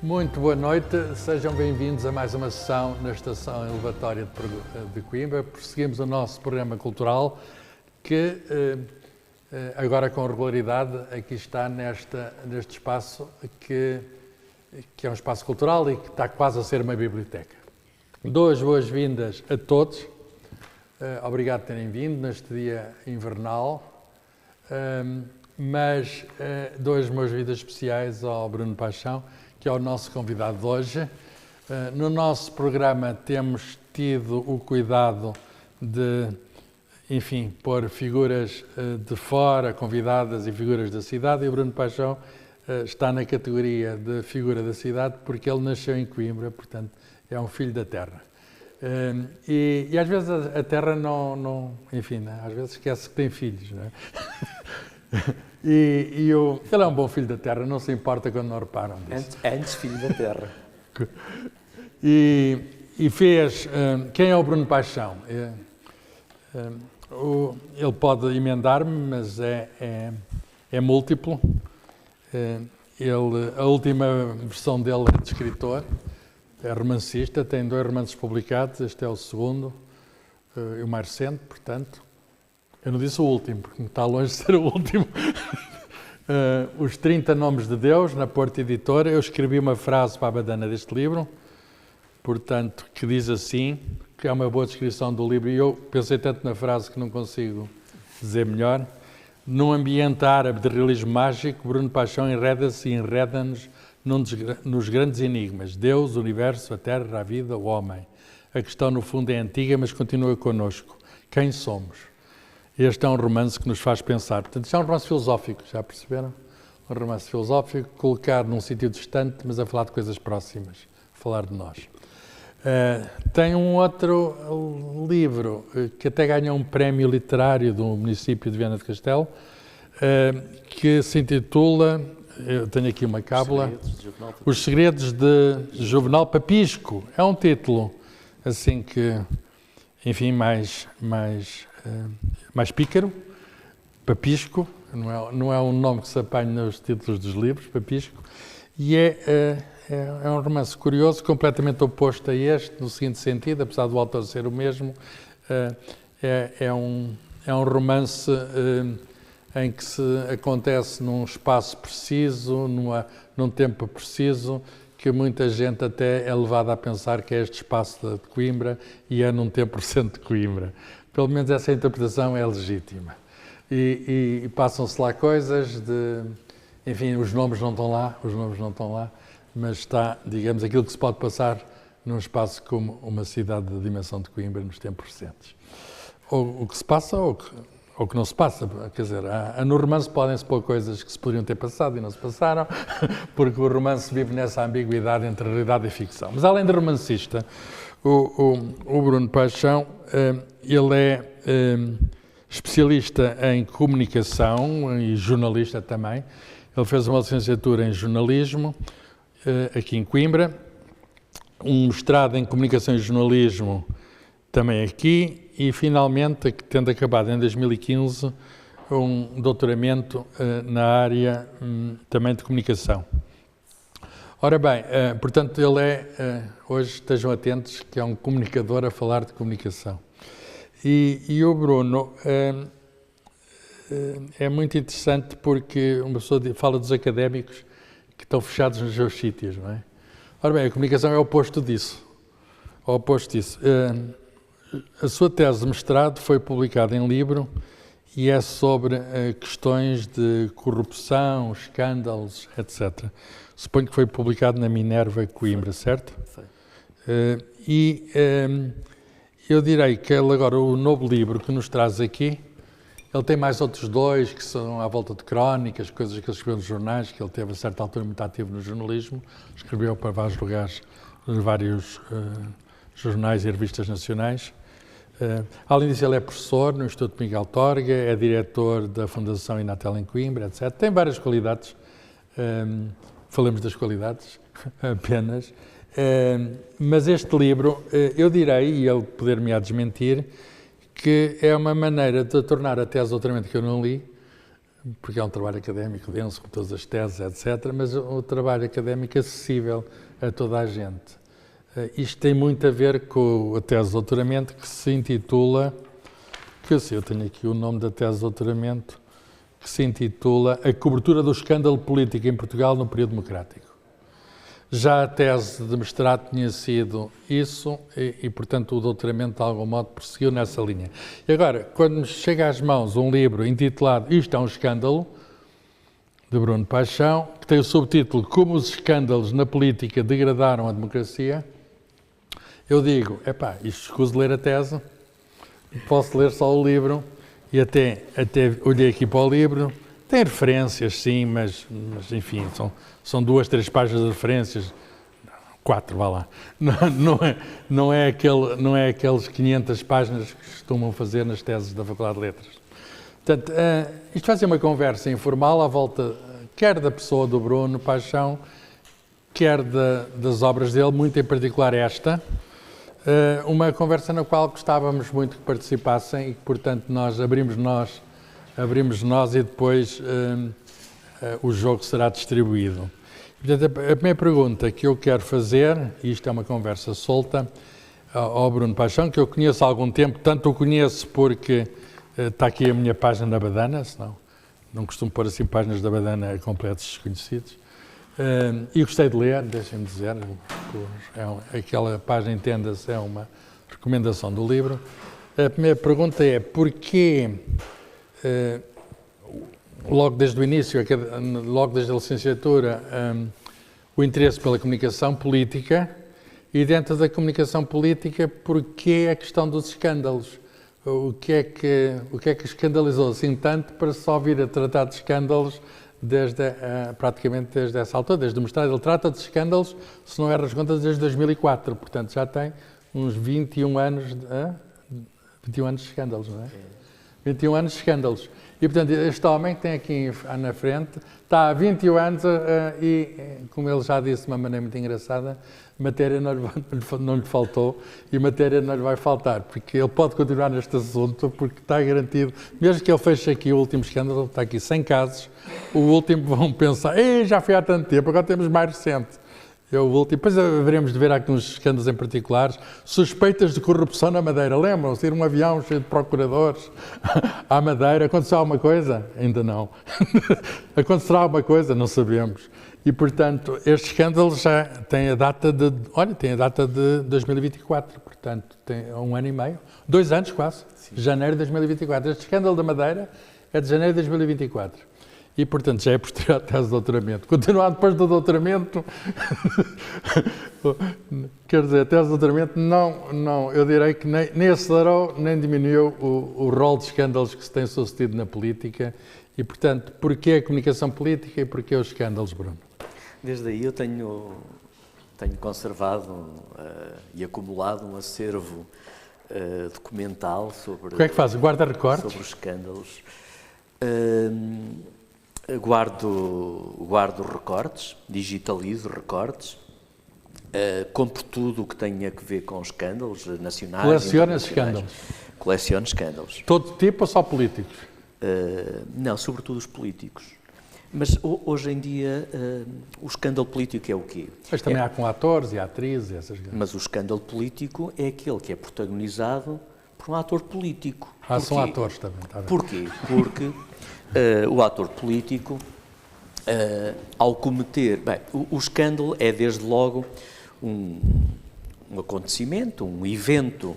Muito boa noite, sejam bem-vindos a mais uma sessão na Estação Elevatória de Coimbra. Prosseguimos o nosso programa cultural que, agora com regularidade, aqui está neste espaço que é um espaço cultural e que está quase a ser uma biblioteca. Dou as boas-vindas a todos, obrigado por terem vindo neste dia invernal, mas dou as boas-vindas especiais ao Bruno Paixão, que é o nosso convidado de hoje. No nosso programa temos tido o cuidado de, enfim, pôr figuras de fora, convidadas e figuras da cidade, e o Bruno Paixão está na categoria de figura da cidade porque ele nasceu em Coimbra, portanto é um filho da terra. E às vezes a terra enfim, às vezes esquece que tem filhos, não é? Ele é um bom filho da terra, não se importa quando não reparam disso. Antes filho da terra. E fez... quem é o Bruno Paixão? Ele pode emendar-me, mas é múltiplo. A última versão dele é de escritor, é romancista, tem 2 romances publicados, este é o segundo, e o mais recente, portanto. Eu não disse o último, porque está longe de ser o último. Os 30 Nomes de Deus, na Porta Editora. Eu escrevi uma frase para a badana deste livro, portanto, que diz assim, que é uma boa descrição do livro, e eu pensei tanto na frase que não consigo dizer melhor. Num ambiente árabe de realismo mágico, Bruno Paixão enreda-se e enreda-nos nos grandes enigmas. Deus, o universo, a terra, a vida, o homem. A questão, no fundo, é antiga, mas continua connosco. Quem somos? Este é um romance que nos faz pensar. Portanto, isto é um romance filosófico, já perceberam? Um romance filosófico, colocado num sítio distante, mas a falar de coisas próximas, a falar de nós. Tem um outro livro que até ganhou um prémio literário do município de Viana do Castelo, que se intitula, eu tenho aqui uma cábula, Os Segredos de Juvenal Papisco. É um título, assim que, enfim, mais pícaro, Papisco, não é um nome que se apanha nos títulos dos livros, Papisco, e é um romance curioso, completamente oposto a este, no seguinte sentido, apesar do autor ser o mesmo, é um romance em que se acontece num espaço preciso, num tempo preciso, que muita gente até é levada a pensar que é este espaço de Coimbra e é num tempo recente de Coimbra. Pelo menos essa interpretação é legítima. E passam-se lá coisas enfim, os nomes não estão lá, mas está, digamos, aquilo que se pode passar num espaço como uma cidade da dimensão de Coimbra nos tempos recentes. Ou o que se passa ou que não se passa. Quer dizer, no romance podem-se pôr coisas que se poderiam ter passado e não se passaram, porque o romance vive nessa ambiguidade entre realidade e ficção. Mas além de romancista, o Bruno Paixão, ele é especialista em comunicação e jornalista também. Ele fez uma licenciatura em jornalismo aqui em Coimbra, um mestrado em comunicação e jornalismo também aqui e, finalmente, tendo acabado em 2015, um doutoramento na área também de comunicação. Ora bem, portanto, ele hoje estejam atentos, que é um comunicador a falar de comunicação. E o Bruno é muito interessante porque uma pessoa fala dos académicos que estão fechados nos seus sítios, não é? Ora bem, a comunicação é o oposto disso. A sua tese de mestrado foi publicada em livro e é sobre questões de corrupção, escândalos, etc. Suponho que foi publicado na Minerva Coimbra, certo? Foi. Eu direi que ele agora, o novo livro que nos traz aqui, ele tem mais outros 2 que são à volta de crónicas, coisas que ele escreveu nos jornais, que ele teve a certa altura muito ativo no jornalismo, escreveu para vários lugares, vários jornais e revistas nacionais. Além disso, ele é professor no Instituto Miguel Torga, é diretor da Fundação Inatel em Coimbra, etc. Tem várias qualidades, falamos das qualidades apenas, mas este livro, eu direi, e ele poder-me desmentir, que é uma maneira de tornar a tese de doutoramento que eu não li, porque é um trabalho académico denso, com todas as teses, etc., mas um trabalho académico acessível a toda a gente. Isto tem muito a ver com a tese de doutoramento que se intitula, eu tenho aqui o nome da tese de doutoramento, que se intitula A Cobertura do Escândalo Político em Portugal no Período Democrático. Já a tese de mestrado tinha sido isso e, portanto, o doutoramento, de algum modo, prosseguiu nessa linha. E agora, quando me chega às mãos um livro intitulado Isto é um Escândalo, de Bruno Paixão, que tem o subtítulo Como os escândalos na política degradaram a democracia, eu digo, isto escuso de ler a tese, posso ler só o livro, e até olhei aqui para o livro, tem referências, sim, mas enfim, são 2, 3 páginas de referências, 4, vá lá. Não é aqueles 500 páginas que costumam fazer nas teses da Faculdade de Letras. Portanto, isto vai ser uma conversa informal à volta, quer da pessoa do Bruno Paixão, quer das obras dele, muito em particular esta, uma conversa na qual gostávamos muito que participassem e que, portanto, abrimos nós e depois o jogo será distribuído. Portanto, a primeira pergunta que eu quero fazer, e isto é uma conversa solta, ao Bruno Paixão, que eu conheço há algum tempo, tanto o conheço porque está aqui a minha página da Badana, senão não costumo pôr assim páginas da Badana a completos desconhecidos, e gostei de ler, deixem-me dizer, aquela página, entenda-se, é uma recomendação do livro. A primeira pergunta é, porquê, logo desde o início, logo desde a licenciatura, o interesse pela comunicação política, e dentro da comunicação política, porquê a questão dos escândalos? O que é que escandalizou assim tanto para só vir a tratar de escândalos praticamente desde essa altura, desde o mestrado? Ele trata de escândalos, se não erro as contas, desde 2004, portanto já tem uns 21 anos de escândalos, não é? 21 anos de escândalos. E, portanto, este homem que tem aqui na frente está há 21 anos e, como ele já disse de uma maneira muito engraçada, matéria não lhe faltou e matéria não lhe vai faltar, porque ele pode continuar neste assunto porque está garantido, mesmo que ele feche aqui o último escândalo, está aqui 100 casos, o último vão pensar, já foi há tanto tempo, agora temos mais recente. É o último. Depois haveremos de ver aqui uns escândalos em particulares. Suspeitas de corrupção na Madeira. Lembram-se? Ir um avião cheio de procuradores à Madeira. Aconteceu alguma coisa? Ainda não. Acontecerá alguma coisa? Não sabemos. E, portanto, este escândalo já tem a data de 2024. Portanto, tem 1 ano e meio. 2 anos quase. Sim. Janeiro de 2024. Este escândalo da Madeira é de janeiro de 2024. E, portanto, já é posterior à tese de doutoramento. Continuar depois do doutoramento, quer dizer, a tese de doutoramento não, eu direi que nem acelerou, nem diminuiu o rol de escândalos que se tem sucedido na política. E, portanto, porquê a comunicação política e porquê os escândalos, Bruno? Desde aí eu tenho conservado e acumulado um acervo documental sobre... O que é que faz? Guarda recortes? Sobre os escândalos. Guardo recortes, digitalizo recortes, compro tudo o que tenha a ver com escândalos nacionais. Coleciona escândalos? Coleciono escândalos. Todo tipo ou só políticos? Não, sobretudo os políticos. Mas hoje em dia o escândalo político é o quê? Mas também há com atores e atrizes e essas coisas. Mas o escândalo político é aquele que é protagonizado por um ator político. São atores também. Tá bem. Porquê? Porque o ator político, ao cometer... Bem, o escândalo é, desde logo, um acontecimento, um evento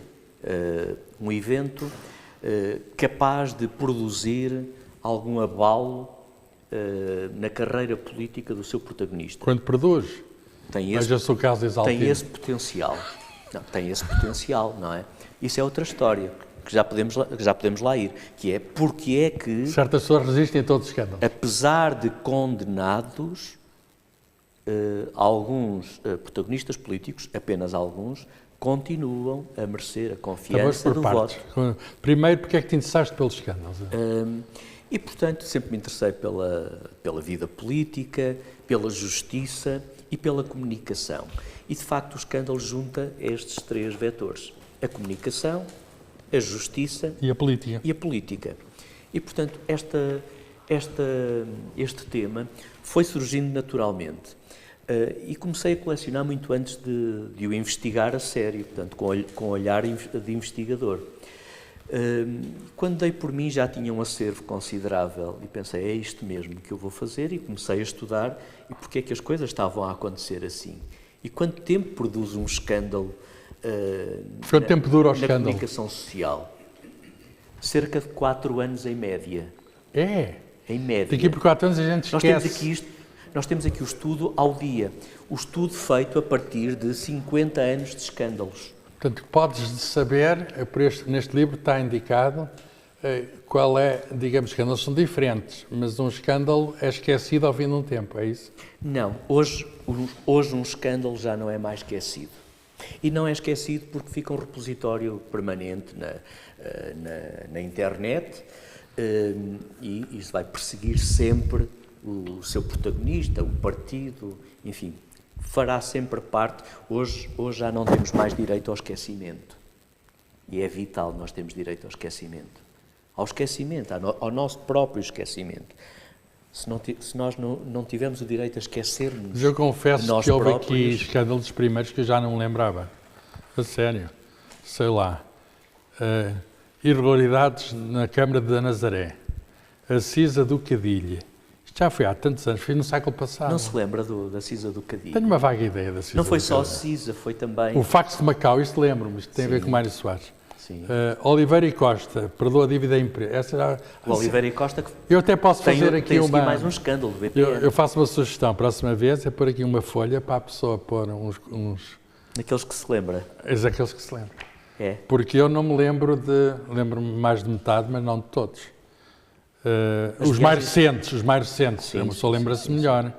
capaz de produzir algum abalo na carreira política do seu protagonista. Quando produz? Veja-se o caso de Exaltino. Tem esse potencial. Não, tem esse potencial, não é? Isso é outra história, que já podemos lá ir, que é porque é que... Certas pessoas resistem a todos os escândalos. Apesar de condenados, alguns protagonistas políticos, apenas alguns, continuam a merecer a confiança do voto. Primeiro, porque é que te interessaste pelos escândalos? E, portanto, sempre me interessei pela vida política, pela justiça e pela comunicação. E, de facto, o escândalo junta estes 3 vetores. A comunicação, a justiça e a política. E, portanto, este tema foi surgindo naturalmente. E comecei a colecionar muito antes de o investigar a sério, portanto, com olhar de investigador. Quando dei por mim já tinha um acervo considerável e pensei, é isto mesmo que eu vou fazer, e comecei a estudar e porque é que as coisas estavam a acontecer assim. E quanto tempo produz um escândalo Quanto tempo dura o escândalo? Na comunicação social? Cerca de 4 anos em média. É? Em média. Daqui por 4 anos a gente esquece. Nós temos aqui o estudo ao dia. O estudo feito a partir de 50 anos de escândalos. Portanto, podes saber, neste livro está indicado, qual é, digamos, escândalos são diferentes, mas um escândalo é esquecido ao fim de um tempo, é isso? Não, hoje um escândalo já não é mais esquecido. E não é esquecido porque fica um repositório permanente na internet e isso vai perseguir sempre o seu protagonista, o partido, enfim, fará sempre parte. Hoje já não temos mais direito ao esquecimento. E é vital nós termos direito ao esquecimento. Ao nosso próprio esquecimento. Se nós não tivermos o direito a esquecermos. Mas eu confesso nós que houve próprios, aqui escândalos primeiros que eu já não me lembrava. A sério. Sei lá. Irregularidades na Câmara de Nazaré. A Cisa do Cadilho. Isto já foi há tantos anos, foi no século passado. Não se lembra da Cisa do Cadilho? Tenho uma vaga ideia da Cisa Não foi do só a Cadilho. Cisa, foi também... O Fax de Macau, isto lembro-me, isto tem a ver com Mário Soares. Sim. Oliveira e Costa, perdoa a dívida à empresa. O Oliveira e Costa que Eu até posso fazer aqui uma... mais um escândalo do BPN. Eu faço uma sugestão, próxima vez, é pôr aqui uma folha para a pessoa pôr uns... Daqueles que se lembra. És aqueles que se lembram. É. Porque eu não me lembro de... Lembro-me mais de metade, mas não de todos. Os mais recentes, Sim, a pessoa lembra-se melhor.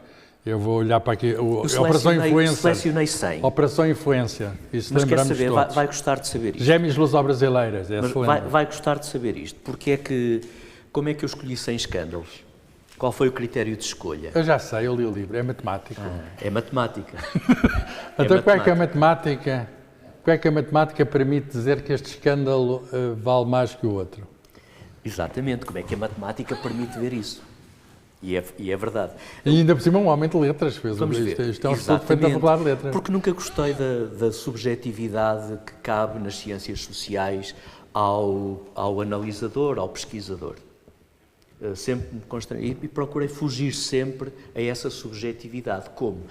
Eu vou olhar para aqui... Operação Influência. Selecionei 100. Operação Influência. Isso Mas quer lembramos saber, todos. vai gostar de saber isto. Gêmeos Luso-Brasileiras. Mas vai gostar de saber isto. Como é que eu escolhi 100 escândalos? Qual foi o critério de escolha? Eu já sei, eu li o livro. É matemática. É matemática. Então, qual é que a matemática... Como é que a matemática permite dizer que este escândalo vale mais que o outro? Exatamente, como é que a matemática permite ver isso? E é verdade. E ainda por cima um homem de letras fez. Vamos ver. Isto é um estudo feito na Faculdade de Letras. Porque nunca gostei da subjetividade que cabe nas ciências sociais ao analisador, ao pesquisador. Sempre me constrangi e procurei fugir sempre a essa subjetividade. Como?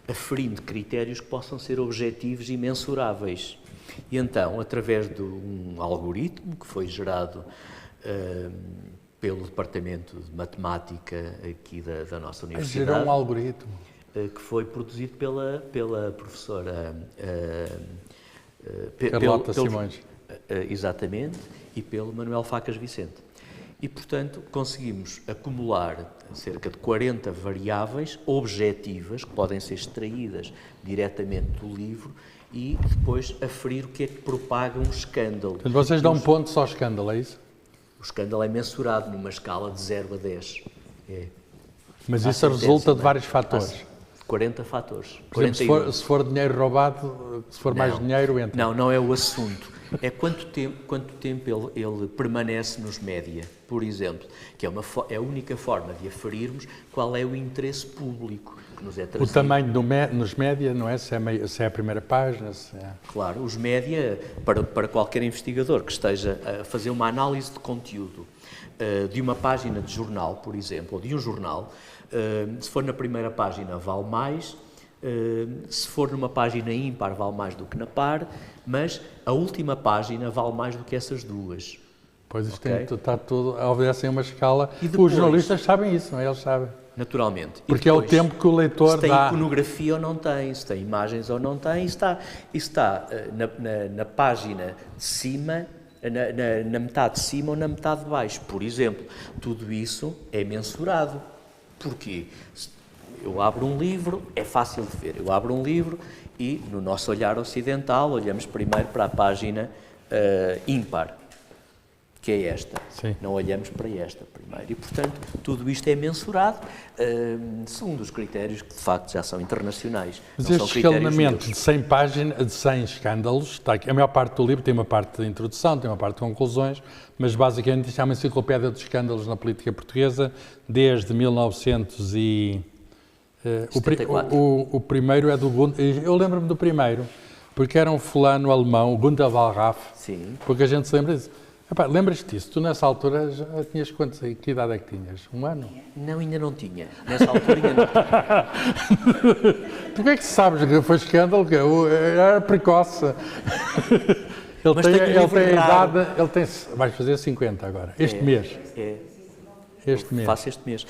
Aferindo critérios que possam ser objetivos e mensuráveis. E então, através de um algoritmo que foi gerado pelo Departamento de Matemática aqui da nossa universidade. Gerou um algoritmo. Que foi produzido pela professora... Carlota Simões. Exatamente, e pelo Manuel Facas Vicente. E, portanto, conseguimos acumular cerca de 40 variáveis objetivas, que podem ser extraídas diretamente do livro, e depois aferir o que é que propaga um escândalo. Portanto, vocês dão um ponto só ao escândalo, é isso? O escândalo é mensurado numa escala de 0 a 10. Mas isso resulta de vários fatores. 40 fatores. Por exemplo, se for dinheiro roubado, se for mais dinheiro, entra. Não é o assunto. É quanto tempo ele permanece nos média, por exemplo, que é a única forma de aferirmos qual é o interesse público que nos é trazido. O tamanho nos média, não é? Se é a primeira página, se é... Claro, os média, para qualquer investigador que esteja a fazer uma análise de conteúdo de uma página de jornal, por exemplo, ou de um jornal, se for na primeira página vale mais, se for numa página ímpar vale mais do que na par, mas a última página vale mais do que essas duas. Pois isto está tudo, obedecem uma escala. Depois, os jornalistas sabem isso, não é? Eles sabem. Naturalmente. Porque depois, é o tempo que o leitor dá. Se tem dá. iconografia ou não tem, se tem imagens ou não tem, isso está na página de cima, na metade de cima ou na metade de baixo. Por exemplo, tudo isso é mensurado. Porquê? Eu abro um livro, é fácil de ver, eu abro um livro e, no nosso olhar ocidental, olhamos primeiro para a página ímpar, que é esta. Sim. Não olhamos para esta primeiro. E, portanto, tudo isto é mensurado segundo os critérios que, de facto, já são internacionais. Mas não são este critérios escalonamento meus. de 100 páginas, de 100 escândalos, está aqui. A maior parte do livro tem uma parte de introdução, tem uma parte de conclusões, mas basicamente isto é uma enciclopédia dos escândalos na política portuguesa desde 1900 e... o primeiro é do Gunther, eu lembro-me do primeiro, porque era um fulano alemão, o Gunther Wallraff, Sim. porque a gente se lembra disso. Epá, lembras-te disso? Tu nessa altura já tinhas quantos aí? Que idade é que tinhas? Um ano? Não, ainda não tinha. Nessa altura ainda não tinha. Tu como é que sabes que foi escândalo? Que era precoce. Mas tenho um livro tem a raro. idade, ele tem, vais fazer 50 agora, este mês. Este mês. Faço este mês.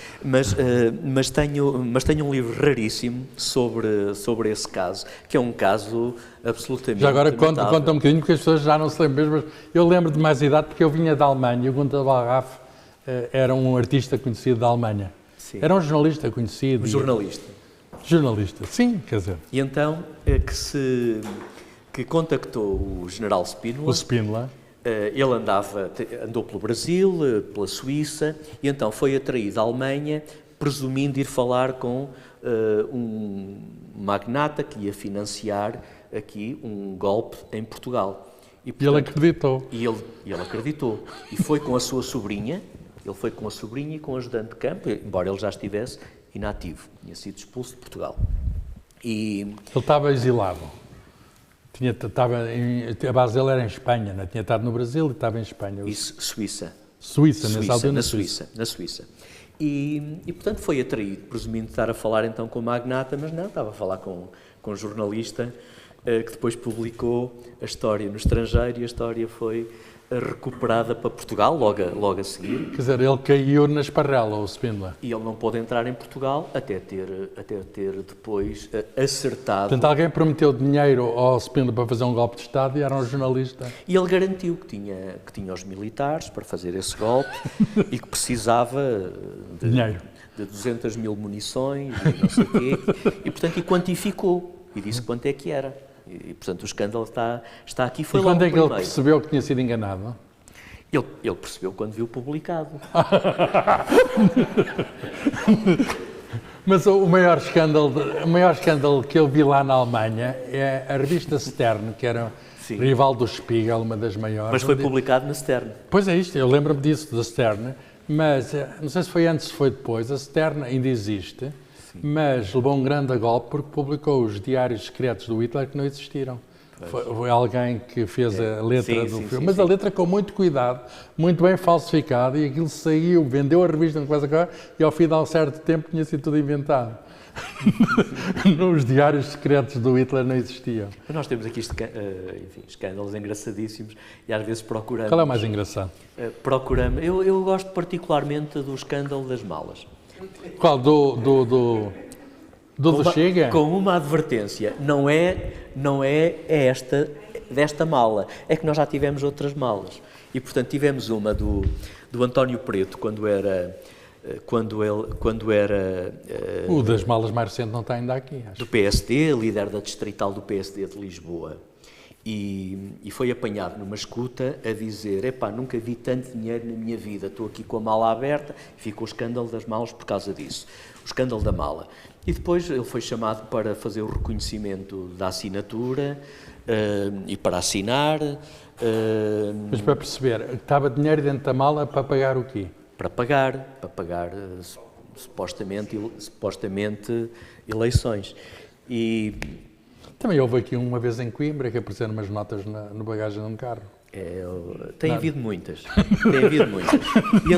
Mas tenho um livro raríssimo sobre esse caso, que é um caso absolutamente Já agora conta lamentável. um bocadinho, porque as pessoas já não se lembram mesmo, mas eu lembro de mais idade porque eu vinha da Alemanha e o Gunther Wallraff era um artista conhecido da Alemanha. Sim. Era um jornalista conhecido. Um jornalista. Jornalista, sim, quer dizer, E então que contactou o general Spínola. o Spínola. Ele andou pelo Brasil, pela Suíça, e então foi atraído à Alemanha, presumindo ir falar com um magnata que ia financiar aqui um golpe em Portugal. E ele acreditou. E ele acreditou. E foi com a sua sobrinha, ele foi com a sobrinha e com o ajudante de campo, embora ele já estivesse inativo, tinha sido expulso de Portugal. E Ele estava exilado. A base dele era em Espanha, não é? Tinha estado no Brasil e estava em Espanha. Suíça. Suíça, nessa altura na Suíça. E, portanto, foi atraído, presumindo estar a falar então com o magnata, mas não, estava a falar com um jornalista que depois publicou a história no estrangeiro e a história foi recuperada para Portugal, logo a seguir. Quer dizer, ele caiu na esparrela, o Spínola. E ele não pôde entrar em Portugal até ter depois acertado. Portanto, alguém prometeu dinheiro ao Spínola para fazer um golpe de Estado e era um jornalista. E ele garantiu que tinha os militares para fazer esse golpe e que precisava Dinheiro. de 200 mil munições e não sei o quê. E, portanto, quantificou e disse quanto é que era. E, portanto, o escândalo está aqui. Foi E logo quando é o que ele primeiro. percebeu que tinha sido enganado? Ele percebeu quando viu publicado. Mas o maior escândalo que eu vi lá na Alemanha é a revista Stern, que era Sim. rival do Spiegel, uma das maiores. Mas foi publicado na Stern. Pois é isto, eu lembro-me disso, da Stern, mas não sei se foi antes ou foi depois, a Stern ainda existe, mas levou um grande golpe porque publicou os diários secretos do Hitler que não existiram. Foi alguém que fez a letra do filme, mas a letra com muito cuidado, muito bem falsificada, e aquilo saiu, vendeu a revista no Coisa Agora, e ao fim de um certo tempo tinha sido tudo inventado. Nos diários secretos do Hitler não existiam. Mas nós temos aqui escândalos engraçadíssimos e às vezes procuramos... Qual é o mais engraçado? Eu gosto particularmente do escândalo das malas. Qual? Do Chega? Com uma advertência, não é desta mala, é que nós já tivemos outras malas. E, portanto, tivemos uma do António Preto, quando era O das malas mais recente não está ainda aqui, acho. do PSD, líder da distrital do PSD de Lisboa. E foi apanhado numa escuta a dizer: epá, nunca vi tanto dinheiro na minha vida, estou aqui com a mala aberta. E ficou o escândalo das malas por causa disso, o escândalo da mala. E depois ele foi chamado para fazer o reconhecimento da assinatura e para assinar. Mas para perceber, estava dinheiro dentro da mala para pagar o quê? Para pagar supostamente eleições. E também houve aqui uma vez em Coimbra que apareceram umas notas no bagagem de um carro. Tem havido muitas. E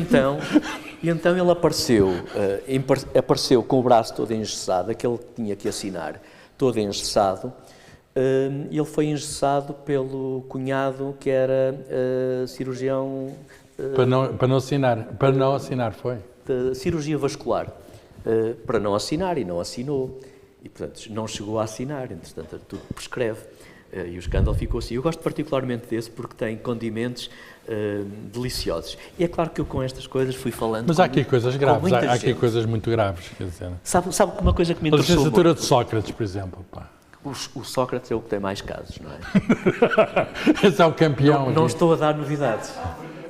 então ele apareceu com o braço todo engessado, aquele que tinha que assinar, todo engessado. Ele foi engessado pelo cunhado que era cirurgião... Para não assinar, foi? De cirurgia vascular. Para não assinar, e não assinou. E, portanto, não chegou a assinar, entretanto, tudo prescreve. E o escândalo ficou assim. Eu gosto particularmente desse porque tem condimentos deliciosos. E é claro que eu com estas coisas fui falando. Mas há aqui coisas graves, há aqui gente. Coisas muito graves, quer dizer. Sabe uma coisa que me A interessou licenciatura muito? de Sócrates, por exemplo. Pá. O Sócrates é o que tem mais casos, não é? Esse é o campeão. Não estou a dar novidades.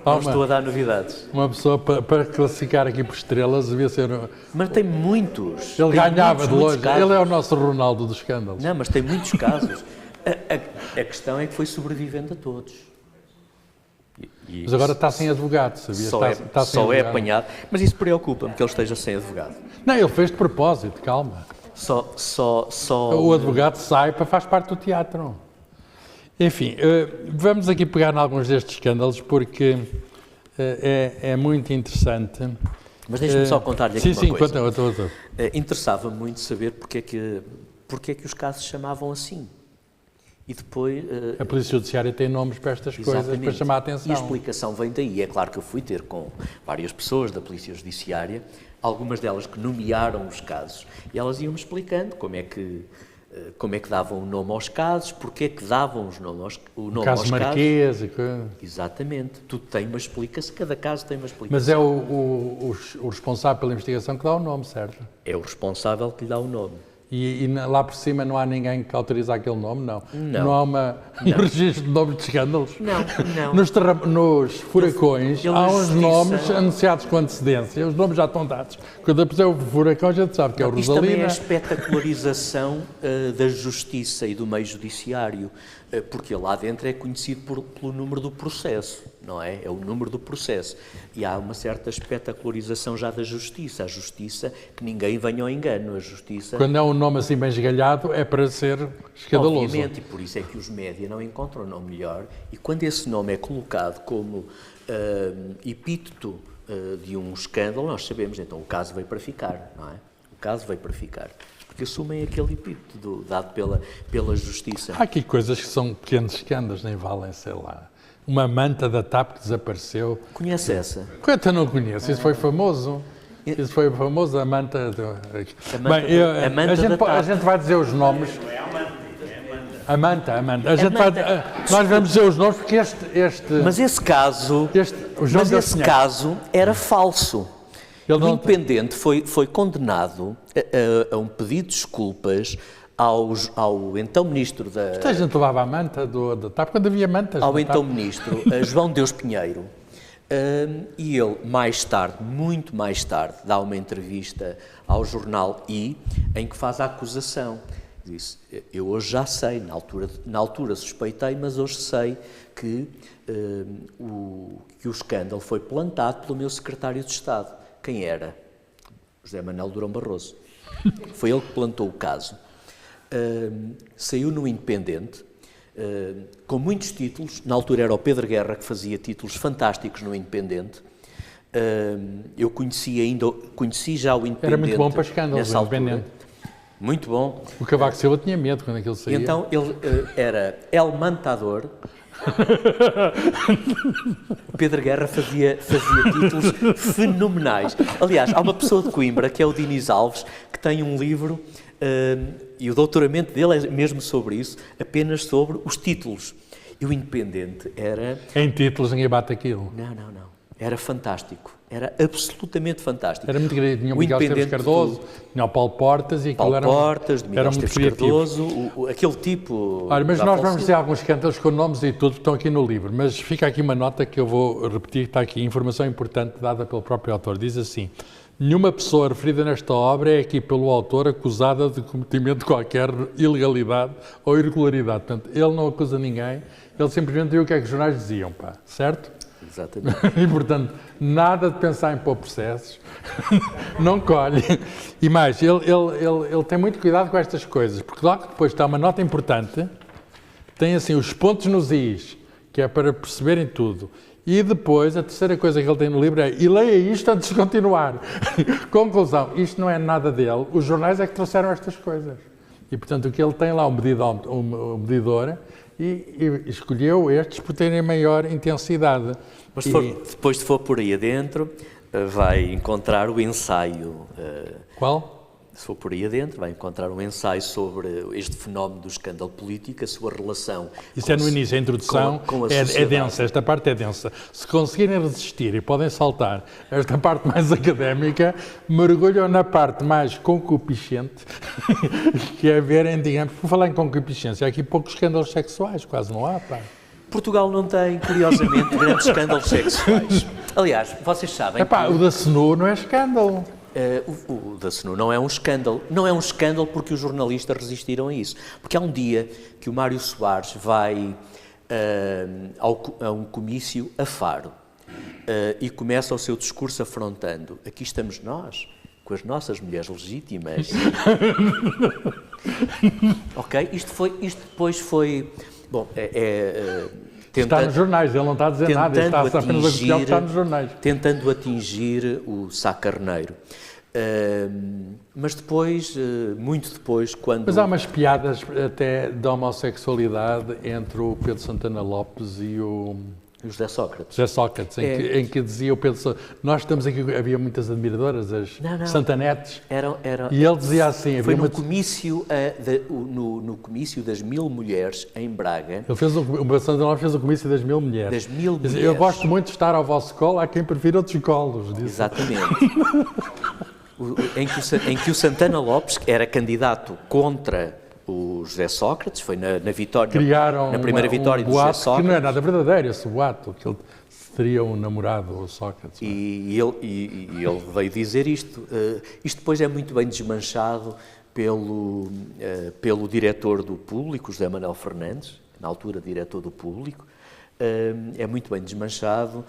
Não estou a dar novidades. Uma pessoa para classificar aqui por estrelas devia ser... Mas tem muitos. Ele tem ganhava de longe. casos. Ele é o nosso Ronaldo dos escândalos. Não, mas tem muitos casos. A questão é que foi sobrevivendo a todos. Mas agora está sem advogado, sabia? Está sem só é advogado. apanhado. Mas isso preocupa-me que ele esteja sem advogado. Não, ele fez de propósito, calma. Só... O advogado sai para faz parte do teatro. Enfim, vamos aqui pegar em alguns destes escândalos porque é muito interessante. Mas deixe-me só contar-lhe aqui uma coisa. Conta. Interessava-me muito saber porque é que os casos se chamavam assim. E depois... A Polícia Judiciária tem nomes para estas coisas, para chamar a atenção. E a explicação vem daí. É claro que eu fui ter com várias pessoas da Polícia Judiciária, algumas delas que nomearam os casos, e elas iam-me explicando como é que davam o nome aos casos, porque é que davam o nome aos casos. Marquês e coisa. Exatamente. Tudo tem uma explicação, cada caso tem uma explicação. Mas é o responsável pela investigação que dá o nome, certo? É o responsável que lhe dá o nome. E lá por cima não há ninguém que autoriza aquele nome, não? Não. Há um registro de nomes de escândalos? Não. Nos furacões há uns nomes anunciados com antecedência, os nomes já estão dados. Quando aparecer o furacão, a gente sabe que é o Rosalina. Isto também é a espetacularização da justiça e do meio judiciário, porque lá dentro é conhecido pelo número do processo, não é? É o número do processo. E há uma certa espetacularização já da justiça. A justiça, que ninguém venha ao engano, a justiça... Quando é um nome assim bem esgalhado, é para ser escandaloso. Obviamente, e por isso é que os média não encontram o nome melhor. E quando esse nome é colocado como epíteto de um escândalo, nós sabemos, então o caso veio para ficar, não é? O caso veio para ficar. Porque assumem aquele epíteto dado pela justiça. Há aqui coisas que são pequenos escândalos, nem valem, sei lá. Uma manta da TAP que desapareceu. Conhece essa? Quanto eu não conheço, isso foi famoso. Isso foi famoso, a manta... A gente vai dizer os nomes. A manta. Nós vamos dizer os nomes porque Mas esse caso... caso era falso. O Independente foi condenado a um pedido de desculpas ao então Ministro da... A gente levava a manta da TAP quando havia mantas. Ao então Ministro João Deus Pinheiro. E ele, mais tarde, muito mais tarde, dá uma entrevista ao jornal I, em que faz a acusação. Disse, eu hoje já sei, na altura suspeitei, mas hoje sei que o escândalo foi plantado pelo meu secretário de Estado. Quem era? José Manuel Durão Barroso. Foi ele que plantou o caso. Saiu no Independente, com muitos títulos. Na altura era o Pedro Guerra que fazia títulos fantásticos no Independente. Eu conheci já o Independente. Era muito bom para escândalos, o Independente. Muito bom. O Cavaco Silva tinha medo quando aquilo saía. Então ele era El Mantador. Pedro Guerra fazia títulos fenomenais. Aliás, há uma pessoa de Coimbra, que é o Diniz Alves, que tem um livro, e o doutoramento dele é mesmo sobre isso, apenas sobre os títulos. E o Independente era... Em títulos ninguém bate aquilo. Não. Era fantástico. Era absolutamente fantástico. Era muito querido. Tinha o Miguel Esteves Cardoso, tinha o Paulo Portas e aquilo era muito Cardoso, aquele tipo... Olha, mas nós vamos dizer alguns escândalos com nomes e tudo que estão aqui no livro, mas fica aqui uma nota que eu vou repetir, está aqui, informação importante dada pelo próprio autor. Diz assim: nenhuma pessoa referida nesta obra é aqui pelo autor acusada de cometimento de qualquer ilegalidade ou irregularidade. Portanto, ele não acusa ninguém, ele simplesmente viu o que é que os jornais diziam, pá, certo? Exatamente. E, portanto, nada de pensar em pôr processos, não colhe. E mais, ele tem muito cuidado com estas coisas, porque logo depois está uma nota importante, tem assim os pontos nos is, que é para perceberem tudo. E depois, a terceira coisa que ele tem no livro é: e leia isto antes de continuar. Conclusão, isto não é nada dele, os jornais é que trouxeram estas coisas. E, portanto, o que ele tem lá, um medidor, e escolheu estes por terem maior intensidade. Mas depois de for por aí adentro, vai encontrar o ensaio. Qual? Se for por aí adentro, vai encontrar um ensaio sobre este fenómeno do escândalo político, a sua relação... Isso é no início, a introdução é densa, esta parte é densa. Se conseguirem resistir e podem saltar esta parte mais académica, mergulham na parte mais concupiscente, que é verem, digamos, por falar em concupiscência, há aqui poucos escândalos sexuais, quase não há, pá. Portugal não tem, curiosamente, grandes escândalos sexuais. Aliás, vocês sabem Epá, que... o da SNU não é escândalo. O da SNU não é um escândalo. Não é um escândalo porque os jornalistas resistiram a isso. Porque há um dia que o Mário Soares vai a um comício a Faro e começa o seu discurso afrontando: aqui estamos nós, com as nossas mulheres legítimas. Ok? Isto depois foi... Bom, Está nos jornais, ele não está a dizer nada, ele está apenas a copiar o que está nos jornais. Tentando atingir o Sá Carneiro. Mas depois, muito depois, quando... Mas há umas piadas até da homossexualidade entre o Pedro Santana Lopes e o José Sócrates. José Sócrates, em que dizia o Pedro... Nós estamos aqui, havia muitas admiradoras, as Santanetes, e ele dizia assim... Foi no comício, no comício das 1000 mulheres em Braga. O Pedro Santana Lopes fez o comício das 1000 mulheres. Das 1000 mulheres. Eu gosto muito de estar ao vosso colo, há quem prefira outros colos. Disse. Exatamente. em que o Santana Lopes, que era candidato contra o José Sócrates, foi na vitória, criaram na primeira vitória do José Sócrates. Que não é nada verdadeiro, esse boato, que ele teria um namorado, o Sócrates. E ele veio dizer isto. Isto depois é muito bem desmanchado pelo diretor do Público, José Manuel Fernandes, na altura diretor do Público. É muito bem desmanchado,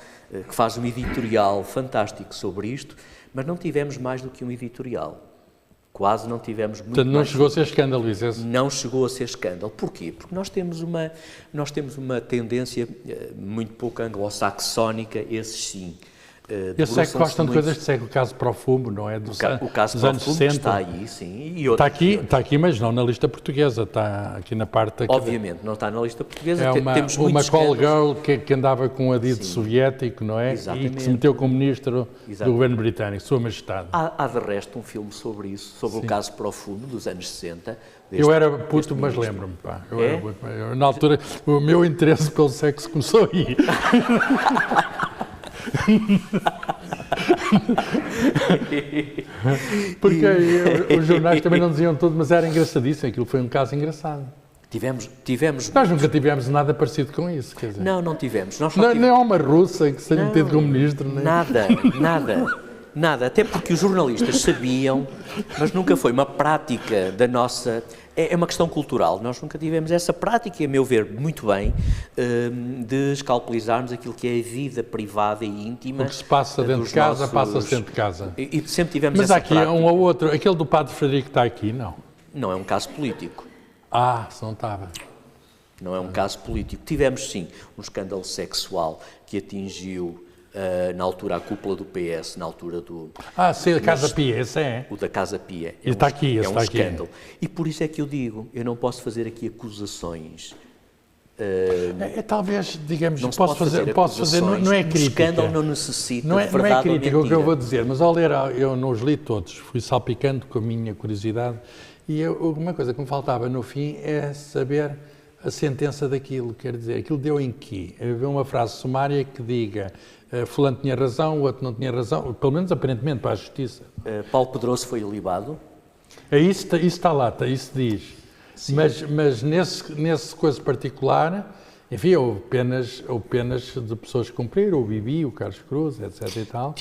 que faz um editorial fantástico sobre isto, mas não tivemos mais do que um editorial. Quase não tivemos muito. Portanto, não chegou a ser escândalo isso? Não chegou a ser escândalo. Porquê? Porque nós temos uma tendência muito pouco anglo-saxónica, esses sim. Eu sei que gostam de coisas de século, o caso Profumo, não é? O caso dos anos Profumo 60. está aí, sim. E está aqui, mas não na lista portuguesa, está aqui na parte... Obviamente, não está na lista portuguesa. É uma call girl que andava com um adido soviético, não é? Exatamente. E que se meteu como ministro do governo britânico, Sua Majestade. Há de resto um filme sobre isso, sobre o caso Profumo, dos anos 60. Eu era puto, mas lembro-me, pá. Na altura, o meu interesse pelo sexo começou aí. Porque os jornais também não diziam tudo, mas era engraçadíssimo. Aquilo foi um caso engraçado. Tivemos... Nós nunca tivemos nada parecido com isso, quer dizer. Não tivemos. Nem há uma russa que se tenha metido como ministro. Nem... Nada. Até porque os jornalistas sabiam, mas nunca foi uma prática da nossa... É uma questão cultural. Nós nunca tivemos essa prática, a meu ver, muito bem, de escalpelizarmos aquilo que é a vida privada e íntima. O que se passa dentro de casa, passa-se dentro de casa. E sempre tivemos mas essa aqui prática. Um ou outro. Aquele do Padre Frederico está aqui, não? Não é um caso político. Se não estava. Não é um caso político. Tivemos, sim, um escândalo sexual que atingiu... na altura a cúpula do PS, na altura do... sim, a Casa Pia, esse é. O da Casa Pia. Está aqui, é um escândalo. E por isso é que eu digo, eu não posso fazer aqui acusações. Talvez, digamos, não posso fazer, não é crítica. O escândalo não necessita não é crítica o que eu vou dizer. dizer, mas ao ler, eu não os li todos, fui salpicando com a minha curiosidade, e uma coisa que me faltava no fim é saber a sentença daquilo, quer dizer, aquilo deu em quê? Havia uma frase sumária que diga fulano tinha razão, o outro não tinha razão, pelo menos aparentemente para a justiça. Paulo Pedroso foi ilibado? Isso está lá, isso diz. Sim. Mas nesse coisa particular, enfim, houve penas de pessoas que cumpriram, o Bibi, o Carlos Cruz, etc. e tal.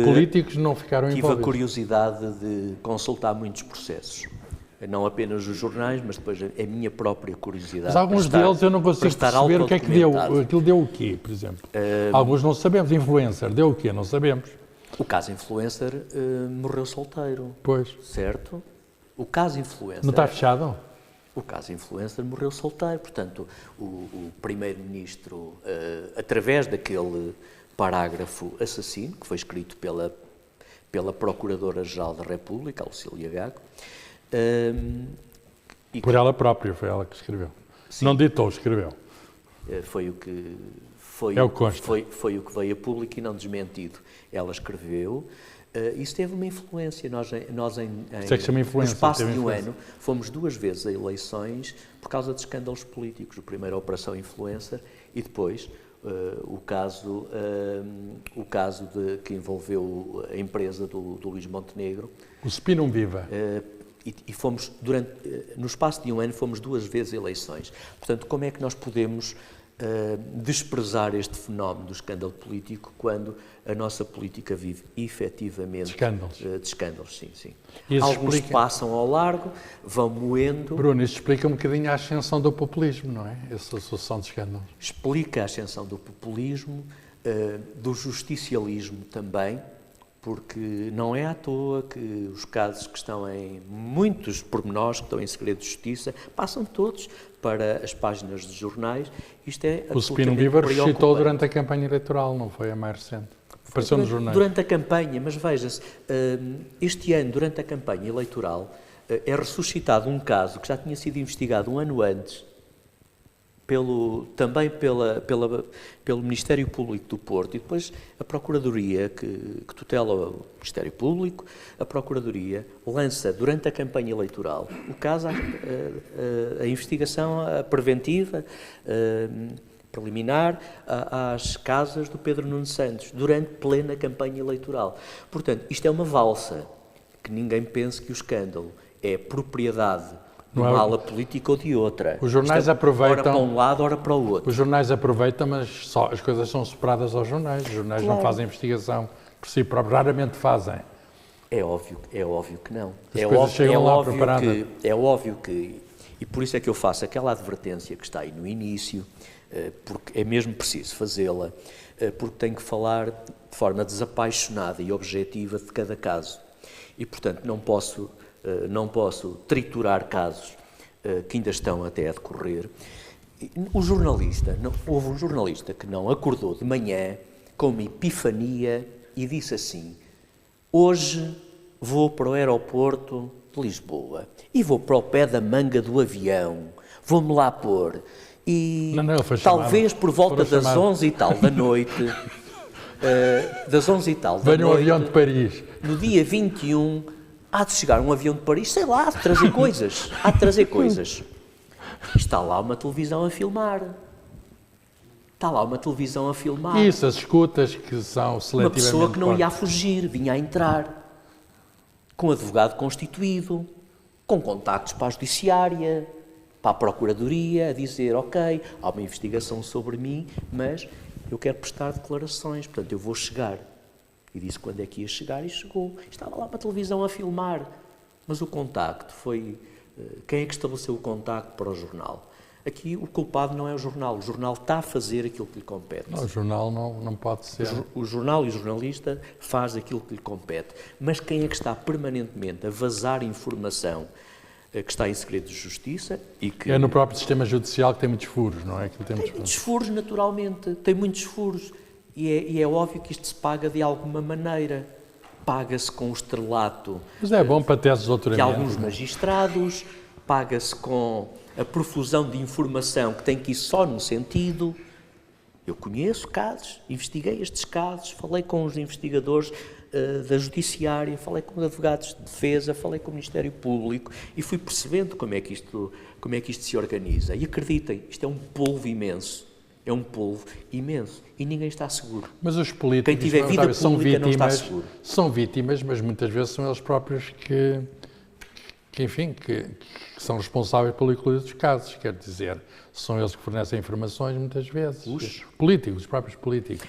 Políticos não ficaram envolvidos. Tive a curiosidade de consultar muitos processos. Não apenas os jornais, mas depois a minha própria curiosidade. Mas alguns deles eu não consigo perceber o que é que deu. Aquilo deu o quê, por exemplo? Alguns não sabemos. Influencer, deu o quê? Não sabemos. O caso Influencer morreu solteiro. Pois. Certo? O caso Influencer... Não está fechado? O caso Influencer morreu solteiro. Portanto, o primeiro-ministro, através daquele parágrafo assassino, que foi escrito pela Procuradora-Geral da República, a Lucília Gago, por ela própria, foi ela que escreveu. Sim. Não ditou, escreveu. Foi o que veio a público e não desmentido. Ela escreveu. Isso teve uma influência. Nós no espaço de um ano, fomos 2 vezes a eleições por causa de escândalos políticos. O primeiro, a Operação Influencer, e depois o caso que envolveu a empresa do Luís Montenegro. O Spinum Viva. E fomos, no espaço de um ano, fomos 2 vezes a eleições. Portanto, como é que nós podemos desprezar este fenómeno do escândalo político quando a nossa política vive efetivamente de escândalos, sim. Alguns passam ao largo, vão moendo. Bruno, isto explica um bocadinho a ascensão do populismo, não é? Essa sucessão de escândalos. Explica a ascensão do populismo, do justicialismo também, porque não é à toa que os casos que estão em muitos pormenores, que estão em segredo de justiça, passam todos para as páginas dos jornais. Isto é o Spin Weaver ressuscitou durante a campanha eleitoral, não foi a mais recente? Apareceu nos jornais. Durante a campanha, mas veja-se, este ano, durante a campanha eleitoral, é ressuscitado um caso que já tinha sido investigado um ano antes, também pelo Ministério Público do Porto, e depois a Procuradoria, que tutela o Ministério Público, a Procuradoria lança, durante a campanha eleitoral, o caso, a investigação preventiva, preliminar, às casas do Pedro Nuno Santos, durante plena campanha eleitoral. Portanto, isto é uma valsa, que ninguém pense que o escândalo é propriedade de uma ala política ou de outra. Os jornais aproveitam... Ora para um lado, ora para o outro. Os jornais aproveitam, mas só as coisas são superadas aos jornais. Os jornais não fazem investigação por si próprios, raramente fazem. É óbvio que não. As coisas chegam lá preparadas. É óbvio que... E por isso é que eu faço aquela advertência que está aí no início, porque é mesmo preciso fazê-la, porque tenho que falar de forma desapaixonada e objetiva de cada caso. E, portanto, não posso triturar casos que ainda estão até a decorrer. Houve um jornalista que não acordou de manhã com uma epifania e disse assim: hoje vou para o aeroporto de Lisboa e vou para o pé da manga do avião, vou-me lá pôr e talvez por volta das 11 e tal da noite, venha um avião de Paris. No dia 21, há de chegar um avião de Paris, sei lá, há de trazer coisas. Está lá uma televisão a filmar. Isso, as escutas que são seletivamente... Uma pessoa que não ia a fugir, vinha a entrar, com advogado constituído, com contactos para a judiciária, para a procuradoria, a dizer, ok, há uma investigação sobre mim, mas eu quero prestar declarações, portanto eu vou chegar. E disse quando é que ia chegar e chegou. Estava lá para a televisão a filmar. Mas o contacto foi... Quem é que estabeleceu o contacto para o jornal? Aqui o culpado não é o jornal está a fazer aquilo que lhe compete. Não, o jornal não pode ser. O jornal e o jornalista faz aquilo que lhe compete. Mas quem é que está permanentemente a vazar informação que está em segredo de justiça e que... É no próprio sistema judicial que tem muitos furos, não é? Tem muitos furos, naturalmente. Tem muitos furos. E é óbvio que isto se paga de alguma maneira. Paga-se com o estrelato... Mas é bom para teses de doutoramento. De alguns magistrados, paga-se com a profusão de informação que tem que ir só num sentido. Eu conheço casos, investiguei estes casos, falei com os investigadores da Judiciária, falei com os advogados de defesa, falei com o Ministério Público e fui percebendo como é que isto se organiza. E acreditem, isto é um polvo imenso. É um polvo imenso e ninguém está seguro. Mas os políticos, quem tiver vida pública não está seguro. São vítimas, mas muitas vezes são eles próprios que são responsáveis pelo equilíbrio dos casos. Quer dizer, são eles que fornecem informações muitas vezes. Os próprios políticos.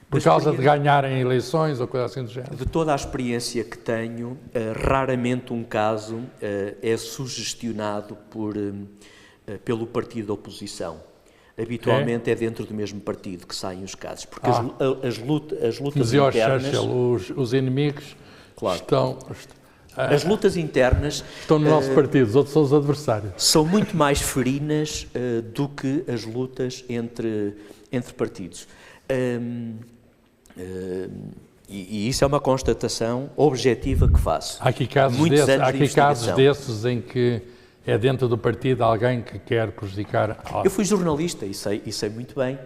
Por causa de ganharem eleições ou coisa assim do género. De toda a experiência que tenho, raramente um caso é sugestionado pelo partido da oposição. Habitualmente é dentro do mesmo partido que saem os casos, porque as lutas internas... Os inimigos estão... As lutas internas... Estão no nosso partido, os outros são os adversários. São muito mais ferinas do que as lutas entre partidos. E isso é uma constatação objetiva que faço. Há aqui casos desses em que é dentro do partido alguém que quer prejudicar... Eu fui jornalista e sei muito bem,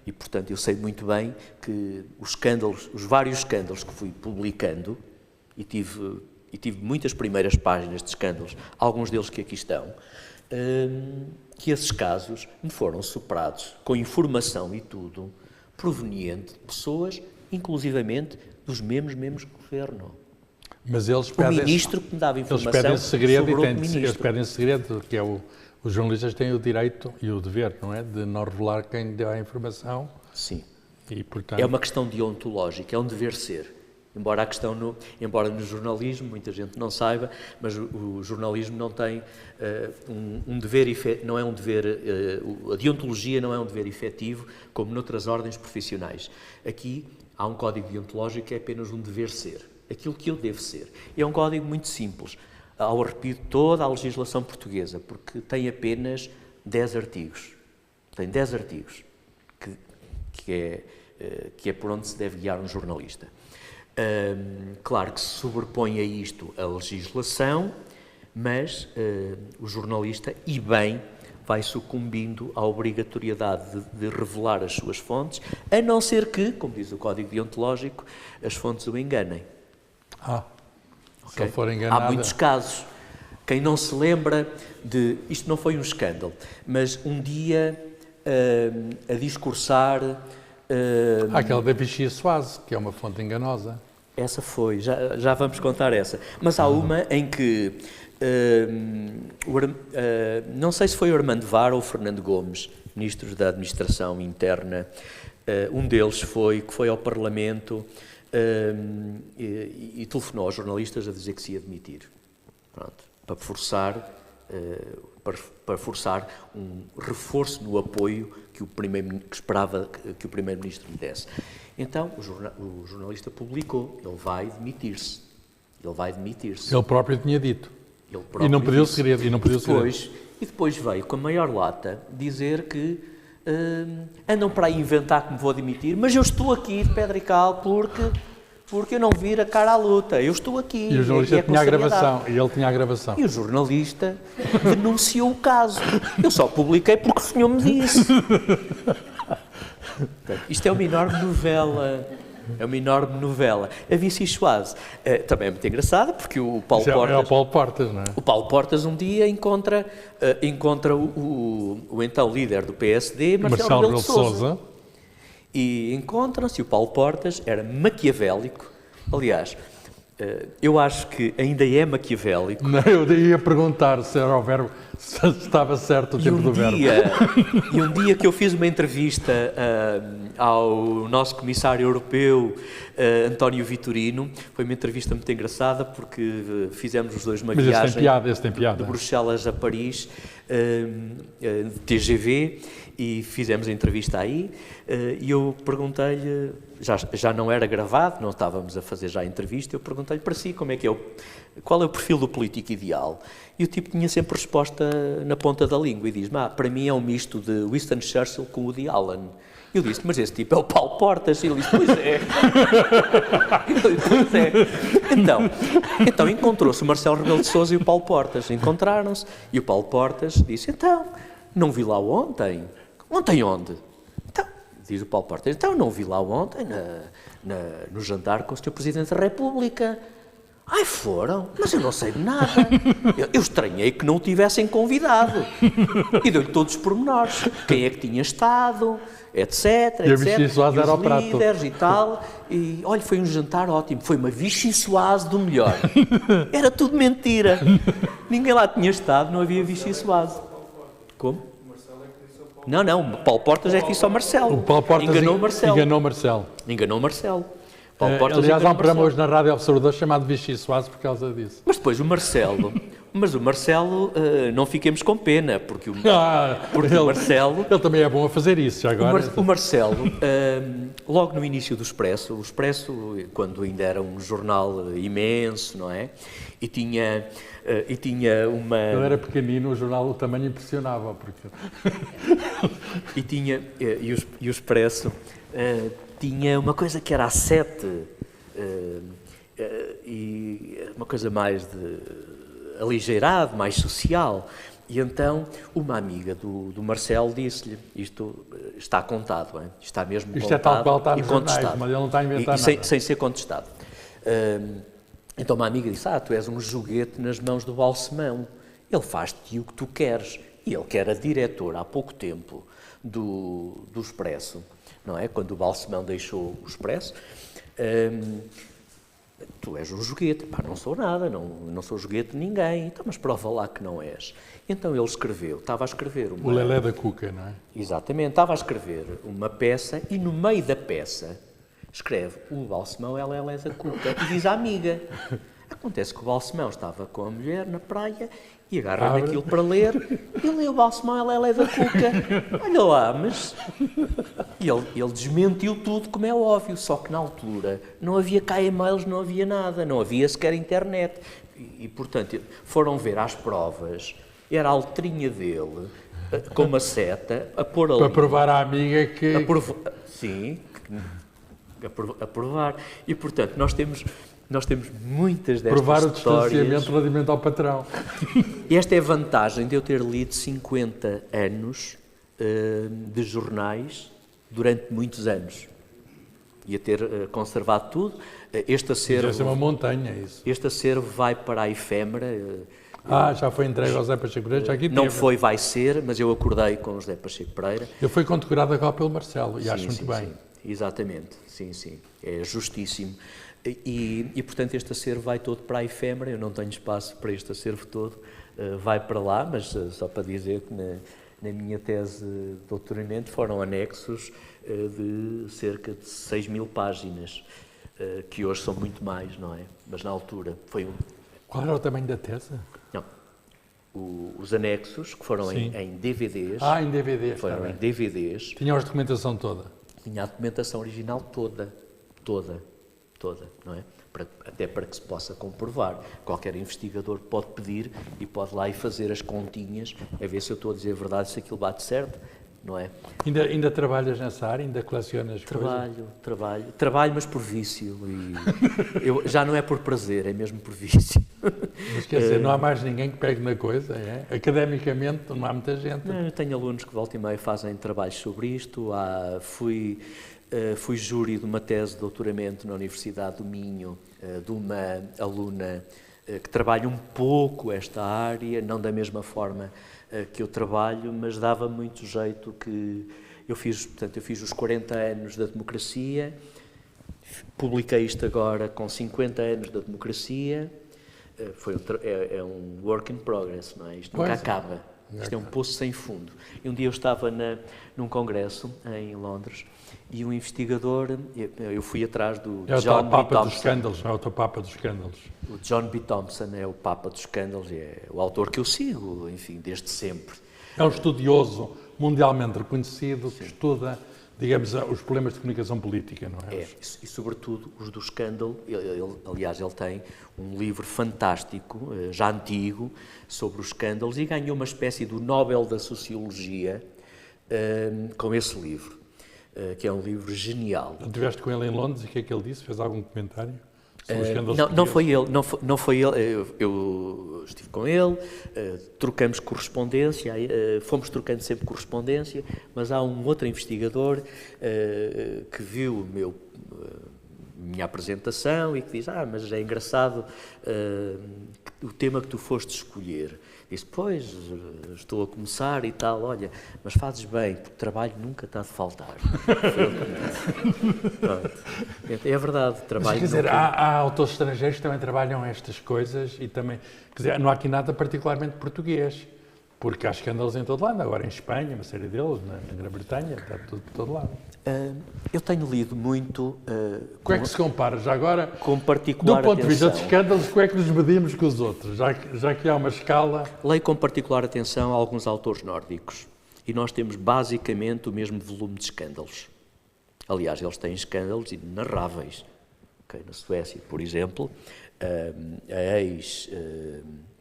e portanto eu sei muito bem que os vários escândalos que fui publicando, e tive muitas primeiras páginas de escândalos, alguns deles que aqui estão, que esses casos me foram superados com informação e tudo, proveniente de pessoas, inclusivamente, dos mesmos que governam. Mas eles pedem... O ministro que me dava informação eles pedem segredo sobre outro ministro. Eles pedem segredo, que é o Os jornalistas têm o direito e o dever, não é? De não revelar quem deu a informação. Sim. E, portanto... É uma questão deontológica, é um dever ser. Embora no jornalismo, muita gente não saiba, mas o jornalismo não tem um dever, não é um dever, a deontologia não é um dever efetivo, como noutras ordens profissionais. Aqui há um código deontológico que é apenas um dever ser, aquilo que eu devo ser. É um código muito simples, ao arrepio de toda a legislação portuguesa, porque tem apenas 10 artigos. Tem 10 artigos, que é por onde se deve guiar um jornalista. Claro que se sobrepõe a isto a legislação, mas o jornalista, e bem, vai sucumbindo à obrigatoriedade de revelar as suas fontes, a não ser que, como diz o Código Deontológico, as fontes o enganem. Se ele for enganado... Há muitos casos. Quem não se lembra de... Isto não foi um escândalo, mas um dia a discursar... Há aquela da Vichy Soase, que é uma fonte enganosa. Essa foi, já vamos contar essa. Mas há uma em que, não sei se foi o Armando Vara ou o Fernando Gomes, ministros da Administração Interna, um deles que foi ao Parlamento e telefonou aos jornalistas a dizer que se ia demitir. Pronto, para forçar um reforço no apoio que esperava que o Primeiro-Ministro lhe desse. Então, o jornalista publicou, ele vai demitir-se. Ele próprio tinha dito. E não pediu segredo. E depois veio, com a maior lata, dizer que andam para aí inventar que me vou demitir, mas eu estou aqui de pedra e cal porque eu não vir a cara à luta. Eu estou aqui. E o jornalista tinha a gravação. E ele tinha a gravação. E o jornalista denunciou o caso. Eu só publiquei porque o senhor me disse. Portanto, isto é uma enorme novela. A Vichy Soase também é muito engraçada, porque o Paulo Portas... É o Paulo Portas, não é? O Paulo Portas um dia encontra o então líder do PSD, Marcelo Rebelo de Sousa. E encontram-se, e o Paulo Portas era maquiavélico. Aliás, eu acho que ainda é maquiavélico. Não, eu ia perguntar se era o verbo, se estava certo o tempo do verbo. E um dia que eu fiz uma entrevista ao nosso comissário europeu, António Vitorino, foi uma entrevista muito engraçada, porque fizemos os dois uma viagem de Bruxelas a Paris, de TGV, e fizemos a entrevista aí, e eu perguntei-lhe, já não era gravado, não estávamos a fazer já a entrevista, eu perguntei-lhe para si qual é o perfil do político ideal. E o tipo tinha sempre resposta na ponta da língua e diz-me, para mim é um misto de Winston Churchill com Woody Allen. Eu disse, mas esse tipo é o Paulo Portas. E ele disse, pois é. Pois é. Então encontrou-se o Marcelo Rebelo de Sousa e o Paulo Portas. Encontraram-se e o Paulo Portas disse, então, não vi lá ontem. Ontem onde? Então, diz o Paulo Portas, então não vi lá ontem no jantar com o Sr. Presidente da República. Ai, foram? Mas eu não sei de nada. Eu estranhei que não o tivessem convidado. E deu-lhe todos os pormenores. Quem é que tinha estado, etc. E a Vichy Soase era o prato. Líderes e tal. E, olha, foi um jantar ótimo. Foi uma Vichy Soase do melhor. Era tudo mentira. Ninguém lá tinha estado, não havia Vichy Soase. Como? Não, o Paulo Portas é que disse ao Marcelo. O Paulo Portas enganou o Marcelo. Aliás, há um programa hoje na Rádio Observador chamado Vichy Soase por causa disso. Mas depois o Marcelo não fiquemos com pena, porque o Marcelo... Ele também é bom a fazer isso, já agora. O Marcelo, logo no início do Expresso, o Expresso, quando ainda era um jornal imenso, não é? E tinha uma... Ele era pequenino, o jornal, o tamanho impressionava. Porque... E o Expresso tinha uma coisa que era a 7, e uma coisa mais aligeirado, mais social. E então uma amiga do Marcelo disse-lhe, isto está contado, hein? Está mesmo contado. Isto é tal qual está nos jornais, mas ele não está a inventar nada. Sem ser contestado. Então uma amiga disse, tu és um joguete nas mãos do Balsemão, ele faz-te o que tu queres. E ele que era diretor há pouco tempo do Expresso, não é? Quando o Balsemão deixou o Expresso, Tu és um joguete. Pá, não sou nada, não sou joguete de ninguém. Então, mas prova lá que não és. Então ele estava a escrever uma... O Lelé da Cuca, não é? Exatamente, estava a escrever uma peça e no meio da peça escreve o Balsemão é Lelé da Cuca e diz à amiga. Acontece que o Balsemão estava com a mulher na praia e agarra naquilo para ler e lê o Balsemão é Lelé da Cuca. Olha lá, mas... Ele desmentiu tudo, como é óbvio, só que na altura não havia cá e-mails, não havia nada, não havia sequer internet. E portanto, foram ver às provas, era a letrinha dele, com uma seta, a pôr ali... Para provar à amiga que... Sim, a provar. E portanto, nós temos muitas destas provar o histórias. distanciamento relativamente ao patrão. E esta é a vantagem de eu ter lido 50 anos de jornais durante muitos anos. E a ter conservado tudo. Este acervo... Isso é uma montanha, isso. Este acervo vai para a efêmera. Já foi entregue ao José Pacheco Pereira, já aqui Não teve. foi, vai ser, mas eu acordei com o José Pacheco Pereira. Eu fui condecorado agora pelo Marcelo, e acho muito bem. Sim, exatamente, sim. É justíssimo. E, portanto, este acervo vai todo para a efêmera, eu não tenho espaço para este acervo todo, vai para lá, mas só para dizer que na minha tese de doutoramento foram anexos de cerca de 6.000 páginas, que hoje são muito mais, não é? Mas na altura foi um... Qual era o tamanho da tese? Não. Os anexos, que foram em DVDs... em DVDs. Foram em DVDs. Tinham a documentação toda? Tinha a documentação original toda, não é? Até para que se possa comprovar. Qualquer investigador pode pedir e pode lá ir fazer as continhas, a ver se eu estou a dizer a verdade, se aquilo bate certo, não é? Ainda trabalhas nessa área? Ainda colecionas coisas? Trabalho, mas por vício. Já não é por prazer, é mesmo por vício. Mas quer dizer, não há mais ninguém que pegue na coisa, é? Academicamente não há muita gente. Não, eu tenho alunos que volta e meia fazem trabalhos sobre isto. Fui júri de uma tese de doutoramento na Universidade do Minho, de uma aluna que trabalha um pouco esta área, não da mesma forma que eu trabalho, mas dava muito jeito que eu fiz os 40 anos da democracia, publiquei isto agora com 50 anos da democracia, é um work in progress, não é? Isto nunca acaba, isto é um poço sem fundo. E um dia eu estava num congresso em Londres e um investigador, eu fui atrás do John B. Thompson. É o teu Papa dos Escândalos. O John B. Thompson é o Papa dos Escândalos, é o autor que eu sigo, enfim, desde sempre. É um estudioso mundialmente reconhecido que estuda, digamos, os problemas de comunicação política, não é? E sobretudo os do escândalo. Aliás, ele tem um livro fantástico, já antigo, sobre os escândalos e ganhou uma espécie do Nobel da Sociologia com esse livro. Que é um livro genial. Estiveste com ele em Londres e o que é que ele disse? Fez algum comentário? Não foi ele, não foi ele. Eu estive com ele, trocamos correspondência, fomos trocando sempre correspondência, mas há um outro investigador que viu minha apresentação e que diz, mas é engraçado o tema que tu foste escolher. Disse, pois, estou a começar e tal, olha, mas fazes bem, porque trabalho nunca está de faltar. É verdade, trabalho... Mas, quer dizer, há autores estrangeiros que também trabalham estas coisas e também... Quer dizer, não há aqui nada particularmente português, porque há escândalos em todo lado, agora em Espanha, uma série deles, na Grã-Bretanha, está tudo por todo lado. Eu tenho lido muito... Como é que se compara, já agora, com particular do ponto de vista atenção, de escândalos, como é que nos medimos com os outros, já que há uma escala... Leio com particular atenção a alguns autores nórdicos e nós temos basicamente o mesmo volume de escândalos. Aliás, eles têm escândalos inenarráveis. Na Suécia, por exemplo,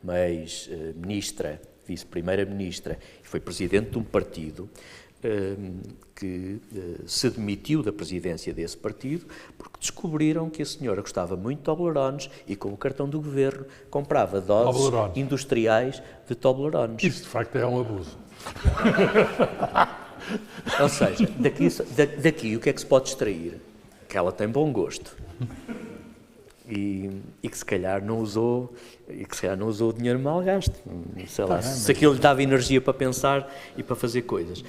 uma ex-ministra, vice-primeira-ministra, foi presidente de um partido que se demitiu da presidência desse partido porque descobriram que a senhora gostava muito de Toblerones e com o cartão do governo comprava doses industriais de Toblerones. Isso, de facto, é um abuso. Ou seja, daqui o que é que se pode extrair? Que ela tem bom gosto. e que se calhar não usou o dinheiro mal gasto. Sei lá, se aquilo lhe dava energia para pensar e para fazer coisas.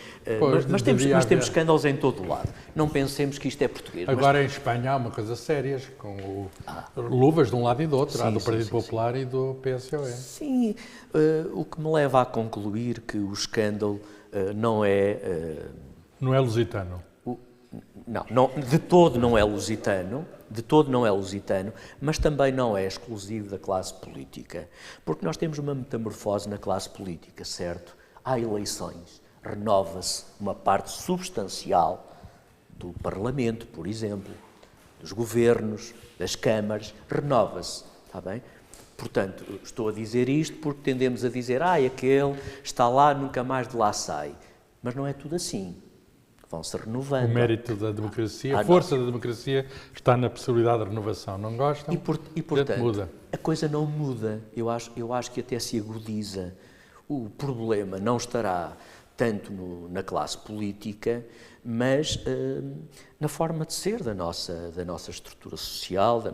Mas temos escândalos em todo o lado. Não pensemos que isto é português. Agora em Espanha há uma coisa sérias, com luvas de um lado e do outro, do Partido Popular e do PSOE. Sim, o que me leva a concluir que o escândalo não é... Não é lusitano. Não, de todo não é lusitano, mas também não é exclusivo da classe política, porque nós temos uma metamorfose na classe política, certo? Há eleições, renova-se uma parte substancial do Parlamento, por exemplo, dos governos, das câmaras, renova-se, está bem? Portanto, estou a dizer isto porque tendemos a dizer, aquele está lá, nunca mais de lá sai, mas não é tudo assim. Vão-se renovando. O mérito da democracia, a força da democracia está na possibilidade de renovação. Não gostam? E portanto, muda. A coisa não muda. Eu acho que até se agudiza. O problema não estará tanto na classe política, mas na forma de ser da nossa estrutura social, da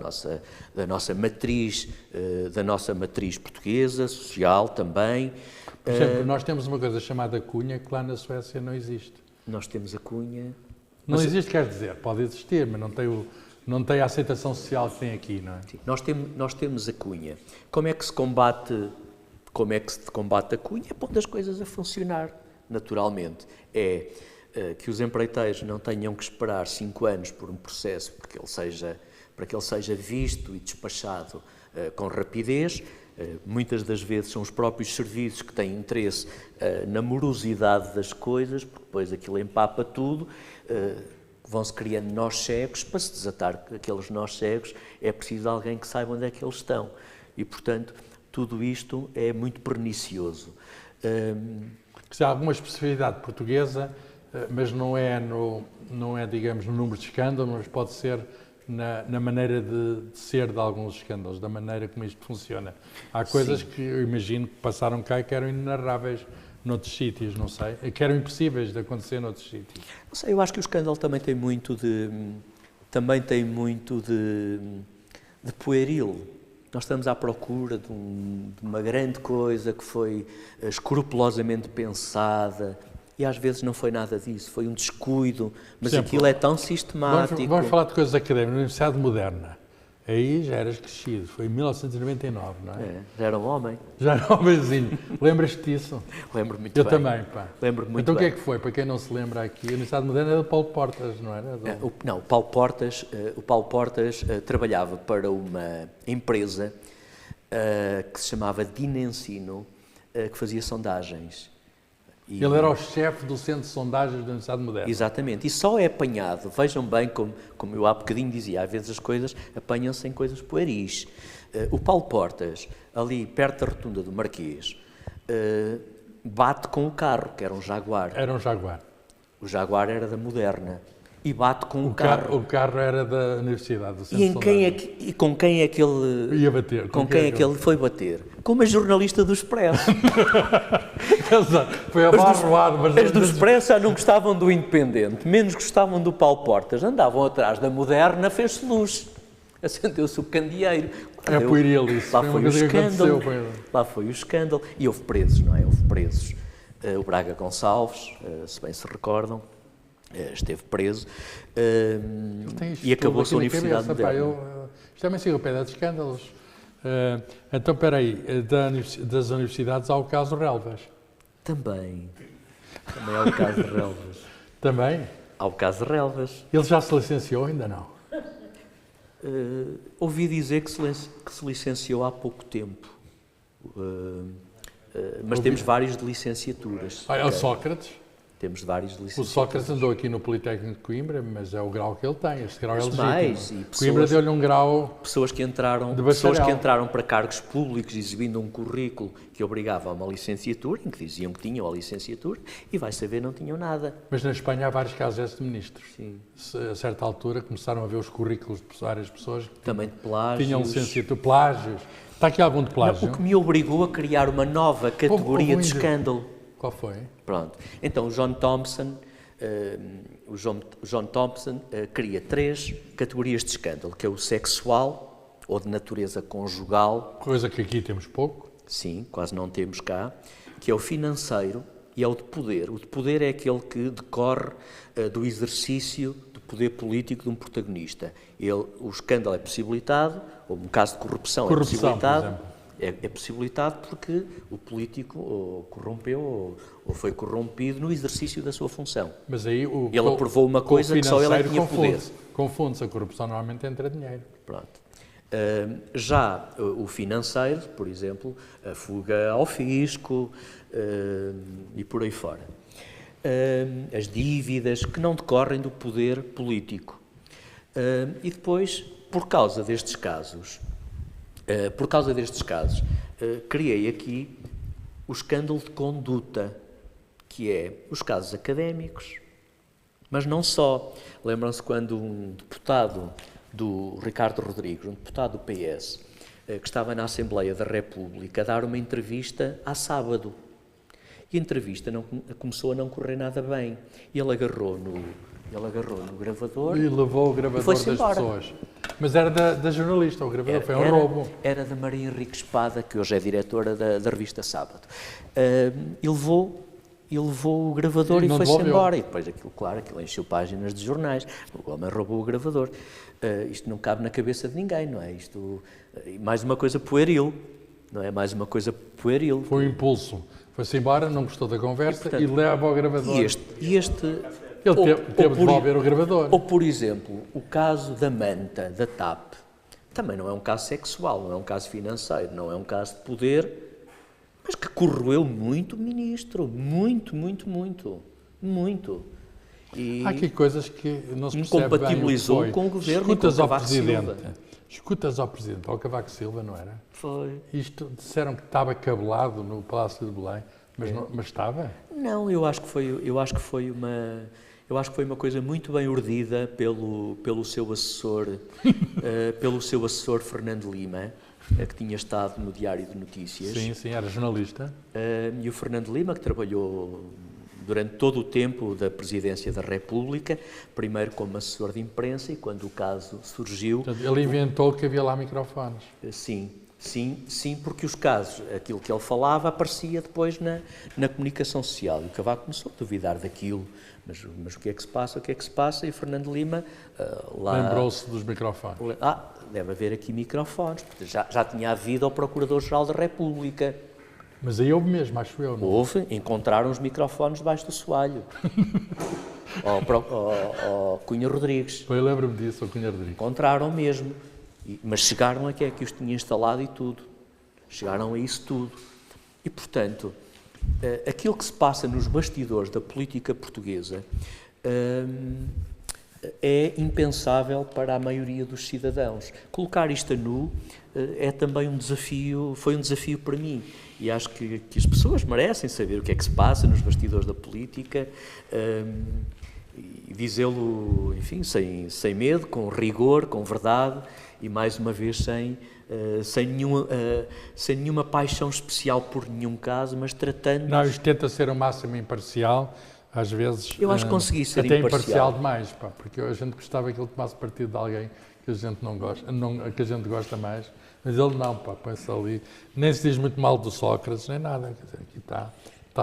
nossa matriz portuguesa, social também. Por exemplo, nós temos uma coisa chamada cunha que lá na Suécia não existe. Nós temos a cunha... Não existe, quer dizer, pode existir, mas não tem a aceitação social que tem aqui, não é? Sim, nós temos a cunha. Como é que se combate a cunha? Pondo as coisas a funcionar, naturalmente. É que os empreiteiros não tenham que esperar 5 anos por um processo para que ele seja visto e despachado com rapidez. Muitas das vezes são os próprios serviços que têm interesse na morosidade das coisas, porque depois aquilo empapa tudo, vão-se criando nós cegos. Para se desatar aqueles nós cegos é preciso alguém que saiba onde é que eles estão. E, portanto, tudo isto é muito pernicioso. Se há alguma especificidade portuguesa, mas não é, digamos, no número de escândalos, mas pode ser na maneira de ser de alguns escândalos, da maneira como isto funciona. Há coisas que eu imagino que passaram cá e que eram inenarráveis noutros sítios, não sei, que eram impossíveis de acontecer noutros sítios. Não sei, eu acho que o escândalo também tem muito de pueril. Nós estamos à procura de uma grande coisa que foi escrupulosamente pensada, e às vezes não foi nada disso, foi um descuido, mas aquilo é tão sistemático. Vamos falar de coisas académicas, na Universidade Moderna. Aí já eras crescido, foi em 1999, não é? Já era um homem. Já era um homenzinho. Lembras-te disso? Lembro muito bem. Eu também, pá. Lembro muito então bem. O que é que foi, para quem não se lembra aqui? A Universidade Moderna era do Paulo Portas, não era? Não, o Paulo Portas trabalhava para uma empresa que se chamava Dinensino, que fazia sondagens. Ele era o chefe do Centro de Sondagens da Universidade Moderna. Exatamente. E só é apanhado, vejam bem, como eu há bocadinho dizia, às vezes as coisas apanham-se em coisas pueris. O Paulo Portas, ali perto da rotunda do Marquês, bate com o carro, que era um Jaguar. Era um Jaguar. O Jaguar era da Moderna. E bate com o carro. O carro era da Universidade, do Centro de Sondagens. E com quem é que ele... Ia bater. Com quem é que ele foi bater? Com uma jornalista do Expresso. Foi abarroado, mas... As do Expresso já não gostavam do Independente, menos gostavam do Paulo Portas. Andavam atrás da Moderna, fez-se luz. Acendeu-se o candeeiro. É pueril isso. Lá foi o escândalo. Lá foi o escândalo. E houve presos, não é? Houve presos. O Braga Gonçalves, se bem se recordam, esteve preso e acabou-se a Universidade Moderna. Isto é uma enciclopédia de escândalos. Então, espera aí, das universidades há o caso Relvas. Também há o caso de Relvas. Também? Há o caso de Relvas. Ele já se licenciou, ainda não? Ouvi dizer que se licenciou há pouco tempo. Mas temos vários de licenciaturas. É o Sócrates? Temos vários de licenciaturas. O Sócrates andou aqui no Politécnico de Coimbra, mas é o grau que ele tem. Este grau é legítimo. Pessoas, Coimbra deu-lhe um grau pessoas que entraram para cargos públicos exibindo um currículo que obrigava a uma licenciatura, em que diziam que tinham a licenciatura, e vai saber, não tinham nada. Mas na Espanha há vários casos de ministros. Sim. A certa altura começaram a ver os currículos de várias pessoas que também de plágios. Tinham licenciatura, plágios. Está aqui algum de plágio? Não, o que me obrigou a criar uma nova categoria de escândalo. Qual foi? Pronto. Então o John Thompson cria 3 categorias de escândalo, que é o sexual, ou de natureza conjugal. Coisa que aqui temos pouco. Sim, quase não temos cá, que é o financeiro e é o de poder. O de poder é aquele que decorre do exercício do poder político de um protagonista. O escândalo é possibilitado, ou um caso de corrupção é possibilitado. É possibilitado porque o político ou corrompeu ou foi corrompido no exercício da sua função. Mas aí ele aprovou uma coisa que só ele tinha poder. Confunde-se, a corrupção normalmente entra dinheiro. Pronto. Já o financeiro, por exemplo, a fuga ao fisco e por aí fora. As dívidas que não decorrem do poder político. E depois, por causa destes casos, criei aqui o escândalo de conduta, que é os casos académicos, mas não só. Lembram-se quando um deputado do Ricardo Rodrigues, um deputado do PS, que estava na Assembleia da República a dar uma entrevista à sábado. E a entrevista começou a não correr nada bem. E ele agarrou no gravador e levou o gravador das pessoas. Mas era da jornalista, o gravador foi um roubo. Era da Maria Henrique Espada, que hoje é diretora da revista Sábado. Ele levou o gravador e foi-se embora. E depois aquilo encheu páginas de jornais. O homem roubou o gravador. Isto não cabe na cabeça de ninguém, não é? Mais uma coisa pueril, não é? Mais uma coisa pueril. Foi um impulso. Foi-se embora, não gostou da conversa e, portanto, leva o gravador. Ele teve de devolver o gravador. Ou, por exemplo, o caso da Manta, da TAP, também não é um caso sexual, não é um caso financeiro, não é um caso de poder, mas que corroeu muito o ministro. Muito. E há aqui coisas que não se percebe incompatibilizou bem com o governo e com o Cavaco Silva. Escutas ao Presidente, ao Cavaco Silva, não era? Foi. Isto, disseram que estava cabelado no Palácio de Belém, mas estava? Não, eu acho que foi uma coisa muito bem urdida pelo seu assessor, Fernando Lima, que tinha estado no Diário de Notícias. Sim, era jornalista. E o Fernando Lima, que trabalhou durante todo o tempo da Presidência da República, primeiro como assessor de imprensa e quando o caso surgiu... Portanto, ele inventou que havia lá microfones. Sim, porque os casos, aquilo que ele falava, aparecia depois na comunicação social. E o Cavaco começou a duvidar daquilo. Mas o que é que se passa? E o Fernando Lima lá... Lembrou-se dos microfones. Deve haver aqui microfones. Já tinha havido ao Procurador-Geral da República. Mas aí houve mesmo, acho eu, não? Houve, encontraram os microfones debaixo do soalho. ao Cunha Rodrigues. Eu lembro-me disso, ao Cunha Rodrigues. Encontraram mesmo. Mas chegaram a quem é que os tinha instalado e tudo. Chegaram a isso tudo. E, portanto, aquilo que se passa nos bastidores da política portuguesa é impensável para a maioria dos cidadãos. Colocar isto a nu é também um desafio, foi um desafio para mim. E acho que as pessoas merecem saber o que é que se passa nos bastidores da política e dizê-lo, enfim, sem medo, com rigor, com verdade e, mais uma vez, sem nenhuma paixão especial por nenhum caso, mas tratando... Não, isto tenta ser o máximo imparcial, às vezes... Eu acho que consegui ser até imparcial demais, porque a gente gostava que ele tomasse partido de alguém que a gente não gosta, que a gente gosta mais, mas ele não, põe-se ali, nem se diz muito mal do Sócrates, nem nada, quer dizer, aqui está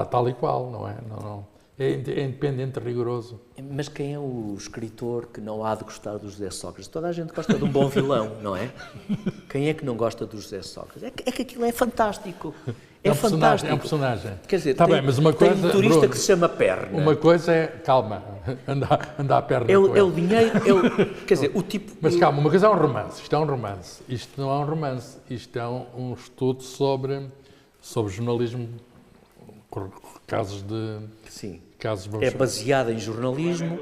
tal e qual, não é? É independente, rigoroso. Mas quem é o escritor que não há de gostar do José Sócrates? Toda a gente gosta de um bom vilão, não é? Quem é que não gosta do José Sócrates? É que aquilo é fantástico. É fantástico. É um personagem. Quer dizer, bem, mas uma coisa, tem um turista, Bruno, que se chama Perna. Uma coisa é, calma, anda a perna é o dinheiro, quer dizer, o tipo... Mas calma, uma coisa é um romance, isto é um romance. Isto não é um romance, isto é um estudo sobre jornalismo, casos de... Sim, é baseado em jornalismo.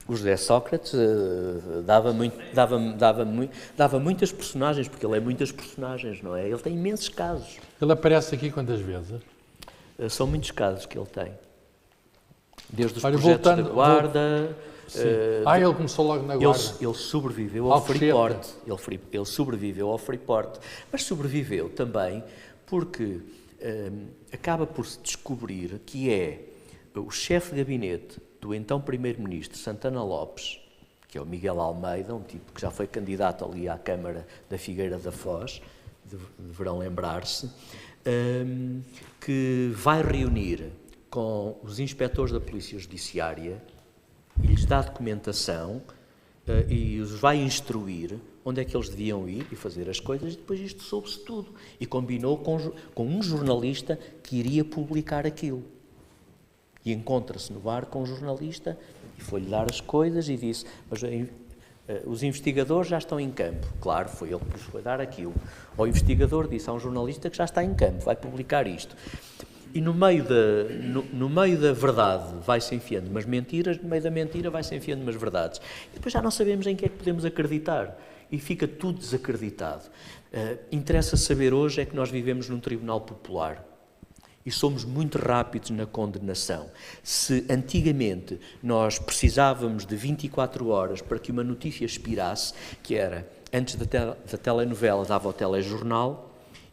O José Sócrates dava muitas personagens, porque ele é muitas personagens, não é? Ele tem imensos casos. Ele aparece aqui quantas vezes? São muitos casos que ele tem. Desde os projetos da Guarda... ele começou logo na Guarda. Ele sobreviveu ao Freeport. Ele sobreviveu ao Freeport. Mas sobreviveu também porque acaba por se descobrir que é o chefe de gabinete do então Primeiro-Ministro Santana Lopes, que é o Miguel Almeida, um tipo que já foi candidato ali à Câmara da Figueira da Foz, deverão lembrar-se, que vai reunir com os inspectores da Polícia Judiciária e lhes dá documentação e os vai instruir onde é que eles deviam ir e fazer as coisas, e depois isto soube-se tudo. E combinou com um jornalista que iria publicar aquilo. E encontra-se no bar com um jornalista e foi-lhe dar as coisas e disse, mas os investigadores já estão em campo. Claro, foi ele que lhes foi dar aquilo. O investigador disse a um jornalista que já está em campo, vai publicar isto. E no meio da verdade vai-se enfiando umas mentiras, no meio da mentira vai-se enfiando umas verdades. E depois já não sabemos em que é que podemos acreditar. E fica tudo desacreditado. Interessa saber hoje é que nós vivemos num tribunal popular. E somos muito rápidos na condenação. Se antigamente nós precisávamos de 24 horas para que uma notícia expirasse, que era, antes da telenovela dava o telejornal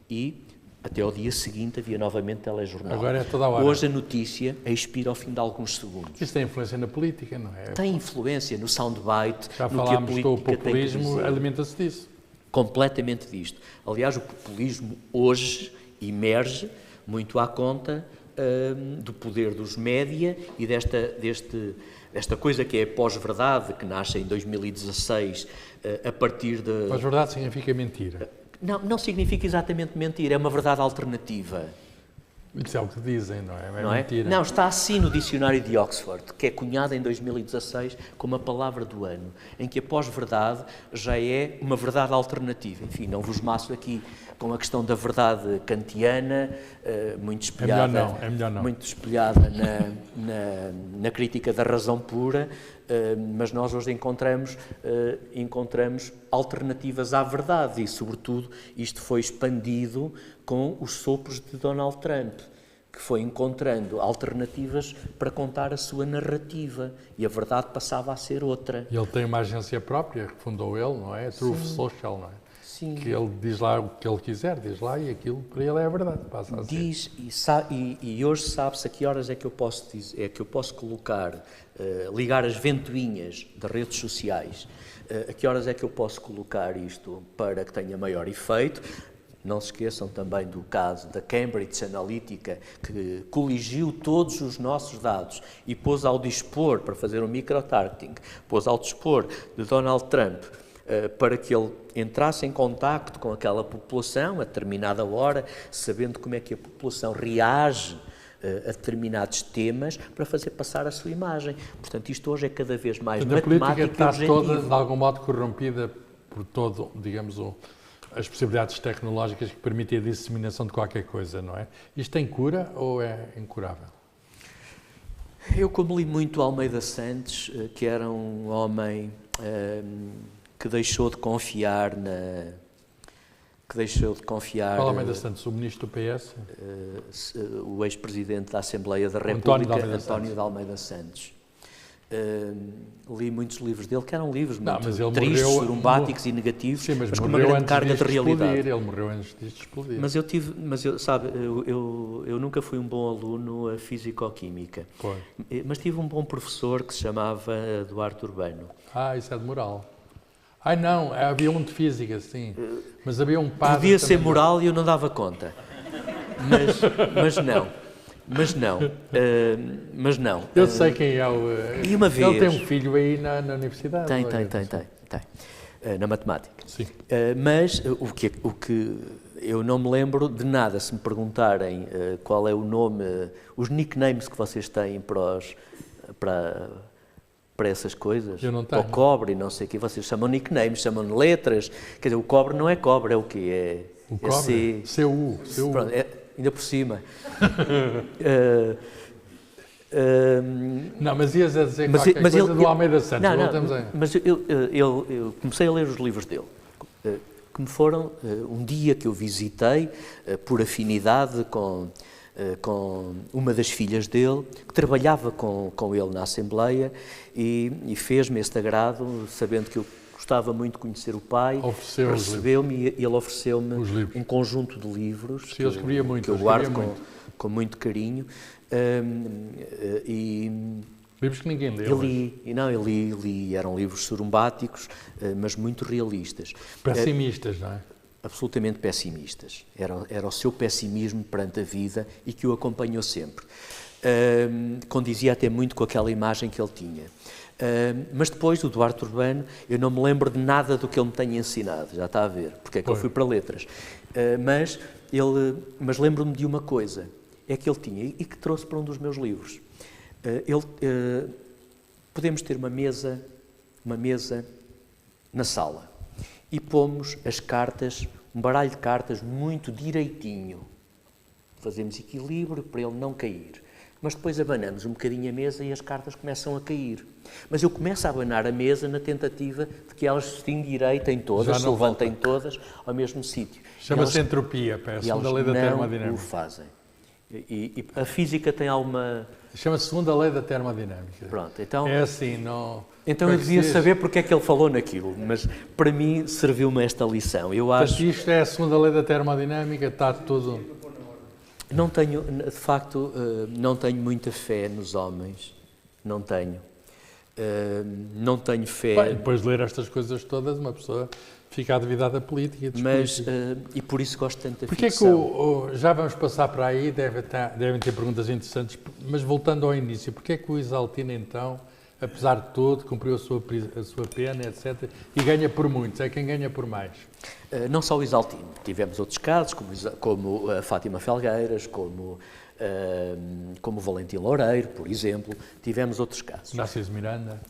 e até ao dia seguinte havia novamente telejornal. Agora é toda a hora. Hoje a notícia expira ao fim de alguns segundos. Isso tem influência na política, não é? Tem influência no soundbite, Já no que a falámos política que o populismo alimenta-se disso. Completamente disto. Aliás, o populismo hoje emerge muito à conta do poder dos média e desta coisa que é a pós-verdade, que nasce em 2016 a partir de... Pós-verdade significa mentira. Não significa exatamente mentira, é uma verdade alternativa. Isso é o que dizem, não é? Não é? Mentira. Não, está assim no dicionário de Oxford, que é cunhada em 2016 como a palavra do ano, em que a pós-verdade já é uma verdade alternativa. Enfim, não vos maço aqui com a questão da verdade kantiana, muito espelhada, é melhor não. Muito espelhada na crítica da razão pura, mas nós hoje encontramos alternativas à verdade e, sobretudo, isto foi expandido com os sopros de Donald Trump, que foi encontrando alternativas para contar a sua narrativa e a verdade passava a ser outra. E ele tem uma agência própria, que fundou ele, não é? Truth Social, não é? Sim. Que ele diz lá o que ele quiser, diz lá e aquilo para ele é a verdade, passa a ser. Diz, e hoje sabe-se a que horas é que eu posso dizer, é que eu posso colocar, ligar as ventoinhas das redes sociais, a que horas é que eu posso colocar isto para que tenha maior efeito. Não se esqueçam também do caso da Cambridge Analytica, que coligiu todos os nossos dados e pôs ao dispor, para fazer um micro-targeting, pôs ao dispor de Donald Trump, para que ele entrasse em contacto com aquela população a determinada hora, sabendo como é que a população reage a determinados temas, para fazer passar a sua imagem. Portanto, isto hoje é cada vez mais matemático a política está objetivo. toda, de algum modo, corrompida por todo, digamos, as possibilidades tecnológicas que permitem a disseminação de qualquer coisa, não é? Isto tem cura ou é incurável? Eu, como li muito Almeida Santos, que era um homem que deixou de confiar Qual Almeida Santos? O ministro do PS? O ex-presidente da Assembleia da República, António de Almeida Santos. Li muitos livros dele, que eram livros muito tristes, sorumbáticos e negativos, sim, mas com uma grande carga de realidade. Ele morreu antes disto explodir. Eu nunca fui um bom aluno a físico-química, mas tive um bom professor que se chamava Eduardo Urbano. Isso é de moral. Não, havia um de física, sim, mas havia um padre... Podia ser moral e eu não dava conta, mas não. Eu sei quem é o... E uma vez... Ele tem um filho aí na universidade. Tem. Na matemática. Sim. Mas o que eu não me lembro de nada, se me perguntarem qual é o nome, os nicknames que vocês têm para essas coisas, eu não tenho. O cobre, não sei o quê, vocês chamam nicknames, chamam lettras, quer dizer, o cobre não é cobre, é o quê? O cobre? CU. Pronto, ainda por cima. Não, mas ias a dizer qualquer coisa do Almeida Santos. Mas eu comecei a ler os livros dele, que me foram, um dia que eu visitei, por afinidade com uma das filhas dele, que trabalhava com ele na Assembleia e fez-me este agrado, sabendo que eu gostava muito de conhecer o pai, recebeu-me e ele ofereceu-me um conjunto de livros que eu guardo com muito carinho. Livros que ninguém leu. Eu li, eram livros surumbáticos, mas muito realistas. Pessimistas, não é? Absolutamente pessimistas. Era o seu pessimismo perante a vida e que o acompanhou sempre. Condizia até muito com aquela imagem que ele tinha. Mas depois, o Duarte Urbano, eu não me lembro de nada do que ele me tenha ensinado, já está a ver, porque é que eu fui para letras. Mas lembro-me de uma coisa, é que ele tinha, e que trouxe para um dos meus livros. Podemos ter uma mesa na sala e pomos as cartas, um baralho de cartas muito direitinho. Fazemos equilíbrio para ele não cair. Mas depois abanamos um bocadinho a mesa e as cartas começam a cair. Mas eu começo a abanar a mesa na tentativa de que elas se endireitem todas, se levantem todas ao mesmo sítio. Chama-se entropia, a segunda lei da termodinâmica. Não o fazem. E a física tem alguma... Chama-se segunda lei da termodinâmica. Pronto, então... É assim, não... Então eu devia saber porque é que ele falou naquilo, mas para mim serviu-me esta lição. Eu acho... Portanto, isto é a segunda lei da termodinâmica, está tudo... Não tenho, de facto, não tenho muita fé nos homens, não tenho. Não tenho fé... Bem, depois de ler estas coisas todas, uma pessoa fica adividada política e mas, e por isso gosto tanto da Porque ficção. é que já vamos passar para aí, devem ter perguntas interessantes, mas voltando ao início, porque é que o Isaltino, então, apesar de tudo, cumpriu a sua pena, etc., e ganha por muitos, é quem ganha por mais? Não só o Isaltino, tivemos outros casos, como a Fátima Felgueiras, como o Valentim Loureiro, por exemplo, tivemos outros casos. Narciso Miranda?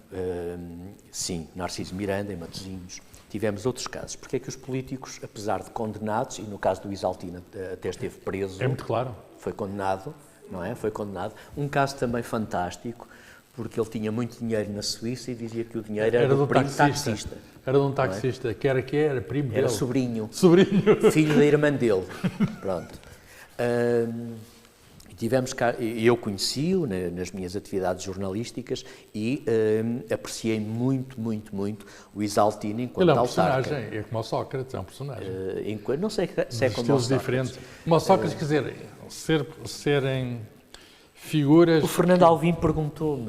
Sim, Narciso Miranda, em Matosinhos. Tivemos outros casos. Porque é que os políticos, apesar de condenados, e no caso do Isaltino até esteve preso... É muito claro. Foi condenado, não é? Foi condenado. Um caso também fantástico, porque ele tinha muito dinheiro na Suíça e dizia que o dinheiro era do primo taxista. Era de um taxista, que era primo dele. Era sobrinho. Sobrinho. Filho da irmã dele. Pronto. Tivemos cá, eu conheci-o nas minhas atividades jornalísticas e apreciei muito o Isaltino enquanto autarca. Ele é um personagem, é como o Sócrates, é um personagem. Não sei se é como o Sócrates. Diferentes. Como o Sócrates, quer dizer, serem figuras... O Fernando Alvim perguntou-me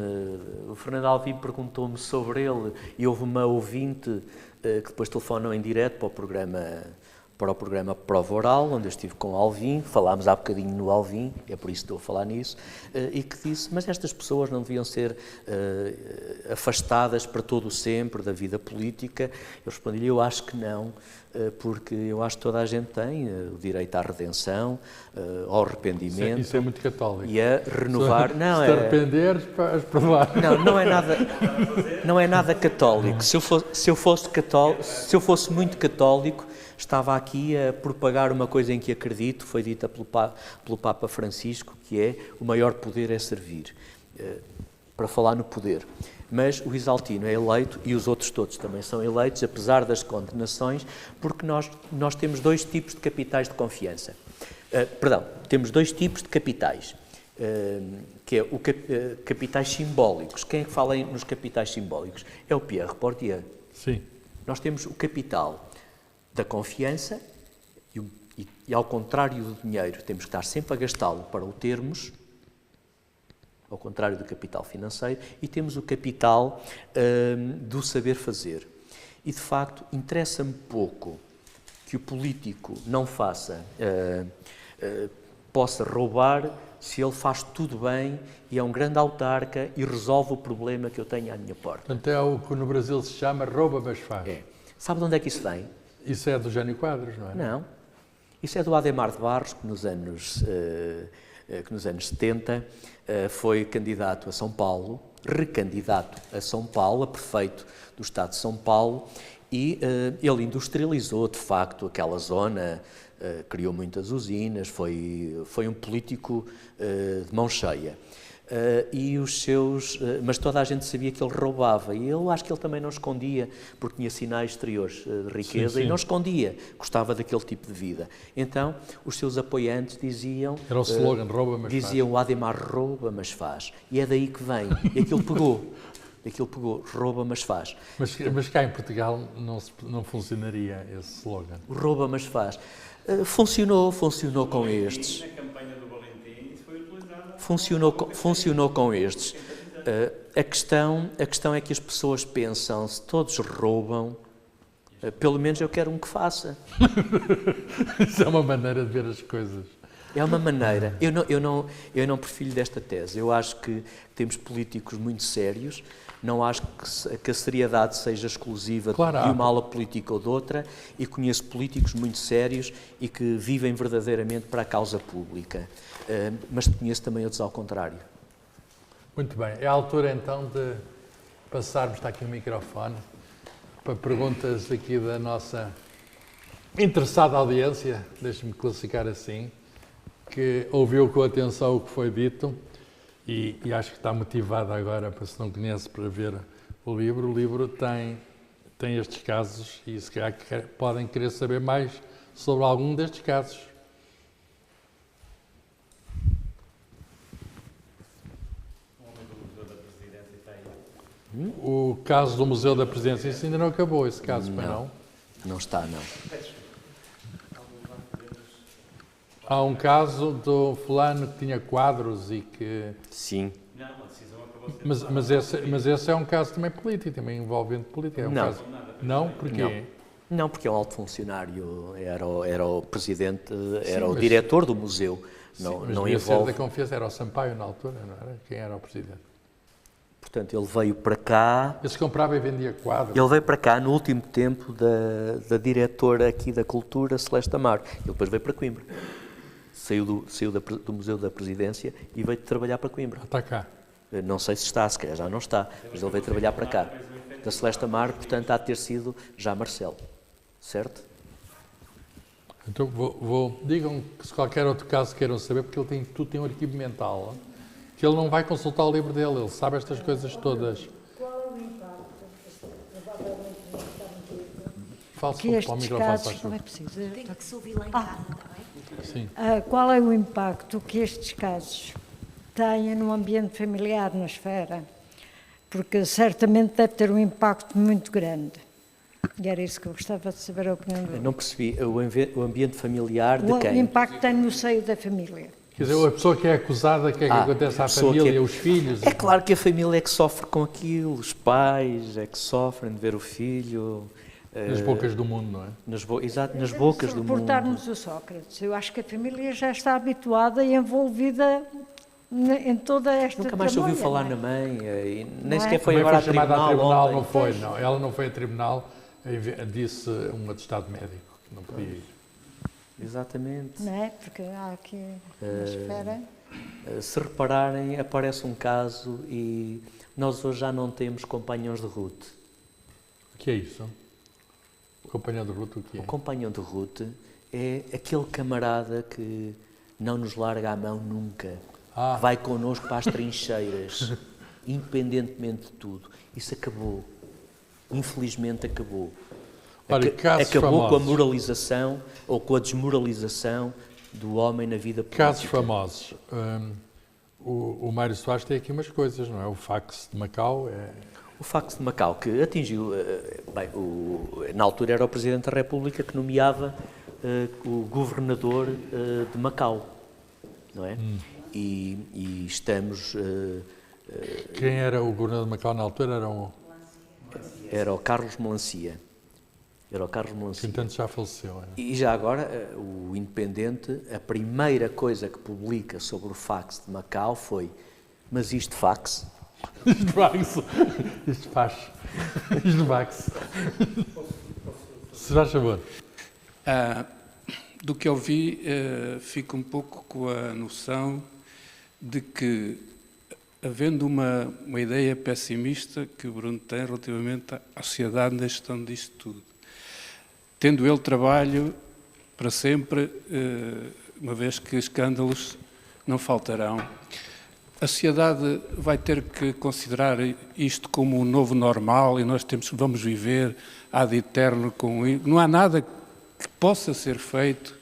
sobre ele e houve uma ouvinte que depois telefonou em direto para o programa Prova Oral, onde eu estive com o Alvim, falámos há bocadinho no Alvim, é por isso que estou a falar nisso, e que disse, mas estas pessoas não deviam ser afastadas para todo o sempre da vida política. Eu respondi-lhe, eu acho que não, porque eu acho que toda a gente tem o direito à redenção, ao arrependimento. Isso é muito católico. E a renovar... Se te arrependeres, vais provar. Não é nada católico. Se eu fosse muito católico, estava aqui a propagar uma coisa em que acredito, foi dita pelo Papa Francisco, que é o maior poder é servir, para falar no poder. Mas o Isaltino é eleito, e os outros todos também são eleitos, apesar das condenações, porque nós temos dois tipos de capitais de confiança. Temos dois tipos de capitais, que é o capitais simbólicos. Quem é que fala nos capitais simbólicos? É o Pierre Bourdieu. Sim. Nós temos o capital da confiança e ao contrário do dinheiro, temos que estar sempre a gastá-lo para o termos, ao contrário do capital financeiro, e temos o capital do saber fazer. E, de facto, interessa-me pouco que o político não possa roubar se ele faz tudo bem e é um grande autarca e resolve o problema que eu tenho à minha porta. Portanto, é o que no Brasil se chama rouba, mas faz. É. Sabe de onde é que isso vem? Isso é do Jânio Quadros, não é? Não. Isso é do Adhemar de Barros, que nos anos 70 foi candidato a São Paulo, recandidato a São Paulo, a prefeito do Estado de São Paulo, e ele industrializou, de facto, aquela zona, criou muitas usinas, foi um político de mão cheia. Mas toda a gente sabia que ele roubava, e eu acho que ele também não escondia, porque tinha sinais exteriores de riqueza, sim. E não escondia, gostava daquele tipo de vida. Então, os seus apoiantes diziam... Era o slogan, rouba, mas diziam, faz. O Adhemar rouba, mas faz. E é daí que vem, e aquilo pegou, rouba, mas faz. Mas cá em Portugal não funcionaria esse slogan? Rouba, mas faz. Funcionou com estes. Funcionou com estes. A questão é que as pessoas pensam, se todos roubam, pelo menos eu quero um que faça. Isso é uma maneira de ver as coisas. É uma maneira. Eu não prefiro desta tese. Eu acho que temos políticos muito sérios. Não acho que a seriedade seja exclusiva de uma ala política ou de outra, e conheço políticos muito sérios e que vivem verdadeiramente para a causa pública. Mas conheço também outros ao contrário. Muito bem. É a altura então de passarmos, está aqui o microfone, para perguntas aqui da nossa interessada audiência, deixe-me classificar assim, que ouviu com atenção o que foi dito. E acho que está motivada agora, para se não conhece, para ver o livro. O livro tem estes casos e se calhar podem querer saber mais sobre algum destes casos. O caso do Museu da Presidência, isso ainda não acabou, esse caso, não? Não está, não. Há um caso do fulano que tinha quadros e que... Sim. Não, a decisão acabou sendo... Mas esse é um caso também político, também envolvente política. É um Não. Caso... Não? Porquê? Não, porque é um alto funcionário, era o presidente, era o diretor do museu. Não, mas não devia envolve... ser da confiança, era o Sampaio na altura, não era? Quem era o presidente? Portanto, ele veio para cá... Esse comprava e vendia quadros. Ele veio para cá no último tempo da diretora aqui da Cultura, Celeste Amaro. Ele depois veio para Coimbra. Saiu do Museu da Presidência e veio trabalhar para Coimbra. Está cá. Não sei se está, se calhar já não está, mas ele veio trabalhar para cá. Da Celeste Amaro, portanto, há de ter sido já Marcelo. Certo? Então digam que se qualquer outro caso queiram saber, porque ele tudo tem um arquivo mental, que ele não vai consultar o livro dele, ele sabe estas coisas todas. Qual é o impacto, provavelmente não está Fale que para o estes microfone, casos, faz não é favor. preciso, Tem que se ouvir lá em casa, está bem? Sim. qual é o impacto que estes casos têm no ambiente familiar, na esfera? Porque certamente deve ter um impacto muito grande. E era isso que eu gostava de saber a opinião dele. Não percebi. O ambiente familiar de O quem? impacto que tem no seio da família. Quer dizer, a pessoa que é acusada, o que é que acontece a à pessoa família, que é- os filhos? É claro que a família é que sofre com aquilo, os pais é que sofrem de ver o filho... Nas bocas do mundo, não é? Exato, nas bocas do mundo. Reportar-nos o Sócrates. Eu acho que a família já está habituada e envolvida em toda esta Nunca mais se ouviu tramóia, falar não é? na mãe, e Não nem é? sequer foi Também agora foi chamada a tribunal, ontem. não foi, não. Ela não foi a tribunal, disse um atestado médico, que não podia ir. Exatamente. Não é? Porque há aqui uma esfera... Se repararem, aparece um caso e nós hoje já não temos companhões de Ruth. O que é isso? O companheiro de Ruto, o que é? O companhão de Ruth é aquele camarada que não nos larga a mão nunca, que vai connosco para as trincheiras, independentemente de tudo. Isso acabou. Infelizmente acabou. Olha, casos Acabou com a famosos. moralização ou com a desmoralização do homem na vida política. Casos famosos. O Mário Soares tem aqui umas coisas, não é? O fax de Macau é... O fax de Macau, que atingiu, bem, na altura era o Presidente da República que nomeava o governador de Macau, não é? E estamos... Quem era o governador de Macau na altura Era o Carlos Melancia. que entanto já faleceu. É? E já agora, o Independente, a primeira coisa que publica sobre o fax de Macau foi: mas isto fax? Isto faz. Isto fax. Se faz favor. Do que eu vi, fico um pouco com a noção de que, havendo uma ideia pessimista que o Bruno tem relativamente à sociedade na gestão disto tudo, tendo ele trabalho para sempre, uma vez que escândalos não faltarão, a sociedade vai ter que considerar isto como um novo normal e nós vamos viver ad eterno com isso. Não há nada que possa ser feito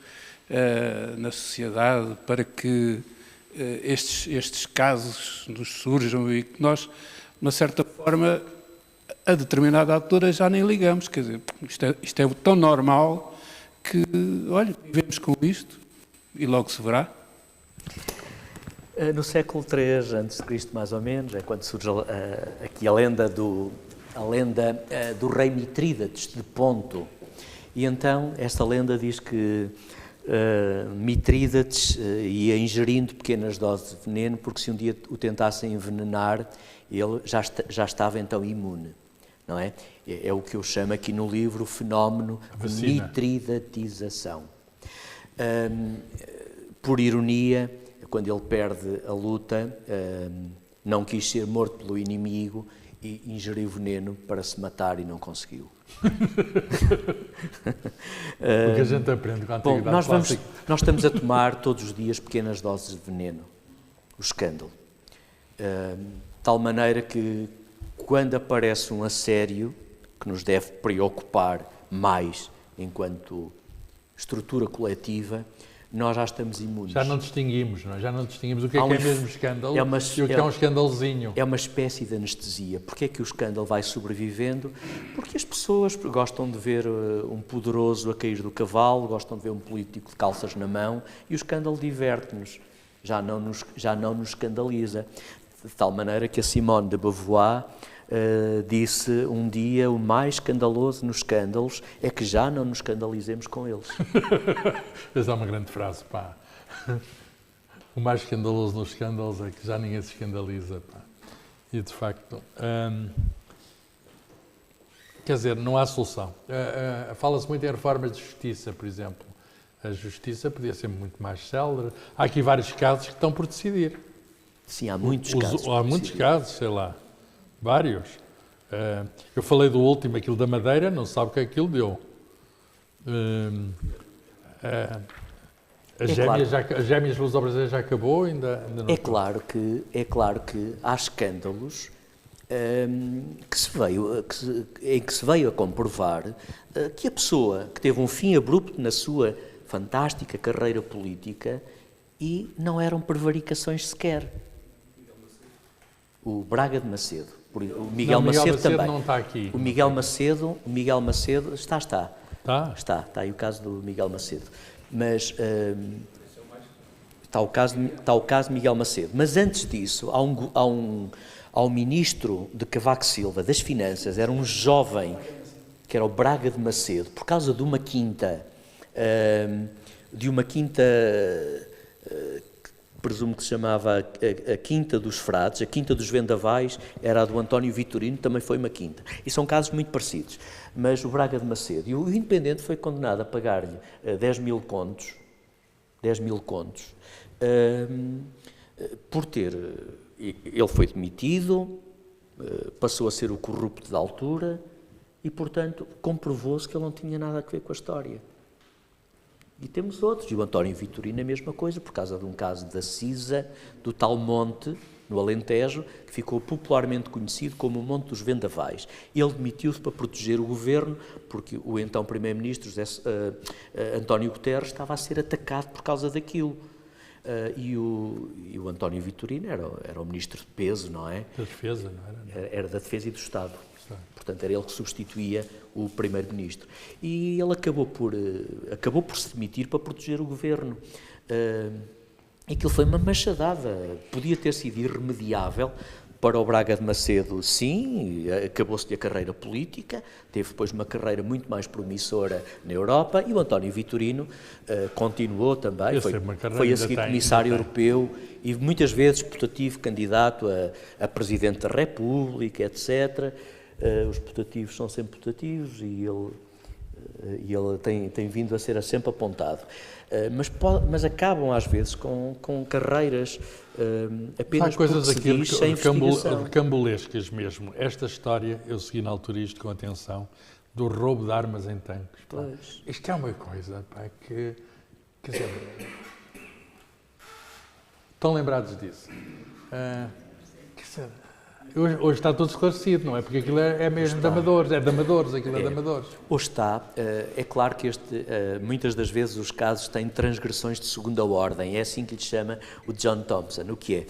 na sociedade para que estes casos nos surjam e que nós, de uma certa forma, a determinada altura já nem ligamos. Quer dizer, isto é tão normal que, olha, vivemos com isto e logo se verá. No século III a.C., mais ou menos, é quando surge aqui a lenda do rei Mitrídates de Ponto. E então esta lenda diz que Mitrídates ia ingerindo pequenas doses de veneno, porque se um dia o tentassem envenenar, ele já estava então imune. Não é? É o que eu chamo aqui no livro o fenómeno de mitridatização. Por ironia, quando ele perde a luta, não quis ser morto pelo inimigo e ingeriu veneno para se matar e não conseguiu. O que a gente aprende com a antiguidade clássica. Nós estamos a tomar todos os dias pequenas doses de veneno, o escândalo. De tal maneira que quando aparece um assédio que nos deve preocupar mais enquanto estrutura coletiva, nós já estamos imunes. Já não distinguimos, não é? Já não distinguimos o que é mesmo escândalo e o que é um escandalozinho. É uma espécie de anestesia. Porquê é que o escândalo vai sobrevivendo? Porque as pessoas gostam de ver um poderoso a cair do cavalo, gostam de ver um político de calças na mão, e o escândalo diverte-nos, já não nos escandaliza. De tal maneira que a Simone de Beauvoir disse um dia: o mais escandaloso nos escândalos é que já não nos escandalizemos com eles. Essa é uma grande frase, pá. O mais escandaloso nos escândalos é que já ninguém se escandaliza, pá. E de facto, quer dizer, não há solução. Fala-se muito em reformas de justiça, por exemplo. A justiça podia ser muito mais célere. Há aqui vários casos que estão por decidir. Sim, há muitos casos. Há muitos casos, sei lá. Vários. Eu falei do último, aquilo da Madeira, não sabe o que aquilo deu. As gêmeas luso-brasileiras já acabou, ainda não. É claro que há escândalos em que se veio a comprovar que a pessoa que teve um fim abrupto na sua fantástica carreira política e não eram prevaricações sequer. O Braga de Macedo. O Miguel Macedo também. Não está aqui. O Miguel Macedo está. Está aí o caso do Miguel Macedo. Mas está o caso de Miguel Macedo. Mas antes disso, há um ministro de Cavaco Silva das Finanças, era um jovem, que era o Braga de Macedo, por causa de uma quinta, presumo que se chamava a Quinta dos Frades, a Quinta dos Vendavais, era a do António Vitorino, também foi uma quinta. E são casos muito parecidos. Mas o Braga de Macedo, e o Independente foi condenado a pagar-lhe 10 mil contos, por ter... Ele foi demitido, passou a ser o corrupto da altura e, portanto, comprovou-se que ele não tinha nada a ver com a história. E temos outros, e o António Vitorino a mesma coisa, por causa de um caso da Cisa, do tal monte, no Alentejo, que ficou popularmente conhecido como o Monte dos Vendavais. Ele demitiu-se para proteger o governo, porque o então Primeiro-Ministro António Guterres estava a ser atacado por causa daquilo. E o António Vitorino era o Ministro de Peso, não é? Da Defesa, não era? Era da Defesa e do Estado. Portanto, era ele que substituía o Primeiro-Ministro. E ele acabou por se demitir para proteger o governo. Aquilo foi uma machadada. Podia ter sido irremediável para o Braga de Macedo, sim, acabou-se-lhe a carreira política, teve depois uma carreira muito mais promissora na Europa, e o António Vitorino continuou também, foi a seguir comissário europeu e muitas vezes putativo candidato a Presidente da República, etc. Os putativos são sempre putativos e ele tem vindo a ser sempre apontado. Mas acabam às vezes com carreiras apenas há coisas porque aqui sem investigação. recambulescas mesmo. Esta história, eu segui na altura isto com atenção, do roubo de armas em tanques. Isto é uma coisa, pá, que... Quer dizer... Estão lembrados disso? Quer dizer... Hoje está tudo esclarecido, não é? Porque aquilo é mesmo de amadores, aquilo é de amadores. Hoje está. É claro que muitas das vezes os casos têm transgressões de segunda ordem, é assim que lhe chama o John Thompson. O que é?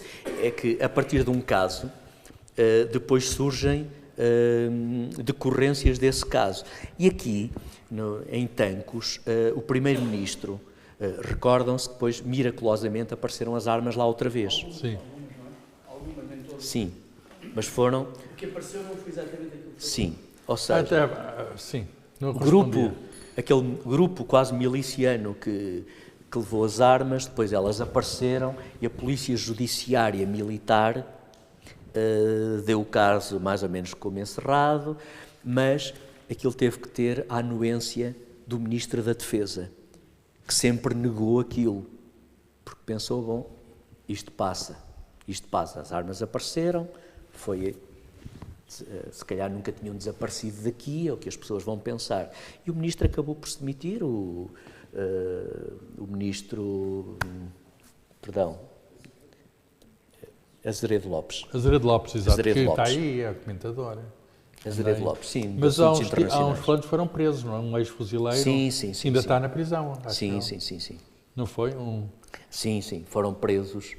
É que a partir de um caso, depois surgem decorrências desse caso. E aqui, em Tancos, o Primeiro-Ministro Recordam-se que depois, miraculosamente, apareceram as armas lá outra vez. Sim. Sim, mas foram... O que apareceu não foi exatamente aquilo que foi. Sim, ou seja, Sim, não grupo, aquele grupo quase miliciano que levou as armas, depois elas apareceram e a polícia judiciária militar deu o caso mais ou menos como encerrado, mas aquilo teve que ter a anuência do Ministro da Defesa, que sempre negou aquilo, porque pensou, bom, isto passa, as armas apareceram, se calhar nunca tinham desaparecido daqui, é o que as pessoas vão pensar. E o Ministro acabou por se demitir, o Ministro, Azeredo Lopes. Azeredo Lopes, exato, Azeredo que Lopes. está aí, é comentador. Azeredo Lopes, sim. Mas há assuntos uns internacionais. quantos foram presos, não é? Um ex-fuzileiro Sim, ainda sim. está na prisão. Acho que Sim. não foi? Sim, foram presos.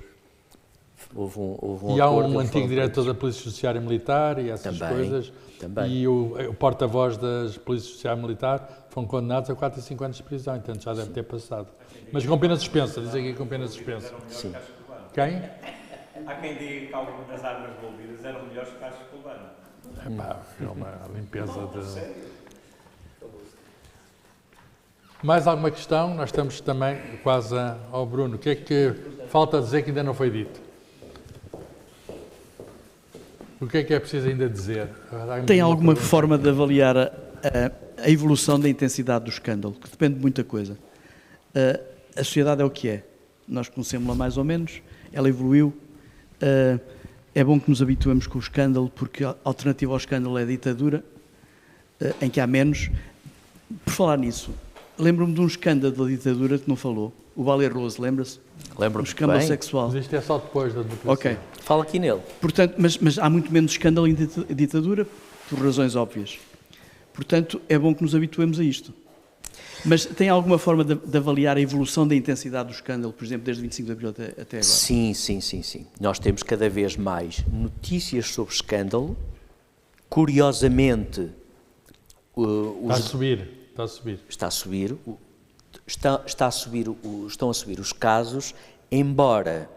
Houve um E há acordo, um eles antigo foram diretor presos. da Polícia Judiciária Militar e essas Também, coisas. também. E o porta-voz da Polícia Judiciária Militar foram condenados a 4 e 5 anos de prisão, então já deve ter passado. Mas com pena suspensa, diz aqui com pena suspensa. Sim. Quem? Há quem diga que algumas das armas envolvidas eram melhores que casos de Cubano. Epá, é uma limpeza de... Mais alguma questão? Nós estamos também quase ao Bruno. O que é que falta dizer que ainda não foi dito? O que é preciso ainda dizer? Tem alguma forma de avaliar a evolução da intensidade do escândalo, que depende de muita coisa. A sociedade é o que é. Nós conhecemos-la mais ou menos, ela evoluiu. É bom que nos habituemos com o escândalo, porque a alternativa ao escândalo é a ditadura, em que há menos. Por falar nisso, lembro-me de um escândalo da ditadura que não falou, o Valer Rose, lembra-se? Lembro-me Um escândalo bem. sexual. Mas isto é só depois da democracia. Ok. Fala aqui nele. Portanto, mas há muito menos escândalo em ditadura, por razões óbvias. Portanto, é bom que nos habituemos a isto. Mas tem alguma forma de avaliar a evolução da intensidade do escândalo, por exemplo, desde 25 de Abril até agora? Sim. Nós temos cada vez mais notícias sobre escândalo. Curiosamente, Está a subir. Estão a subir os casos, embora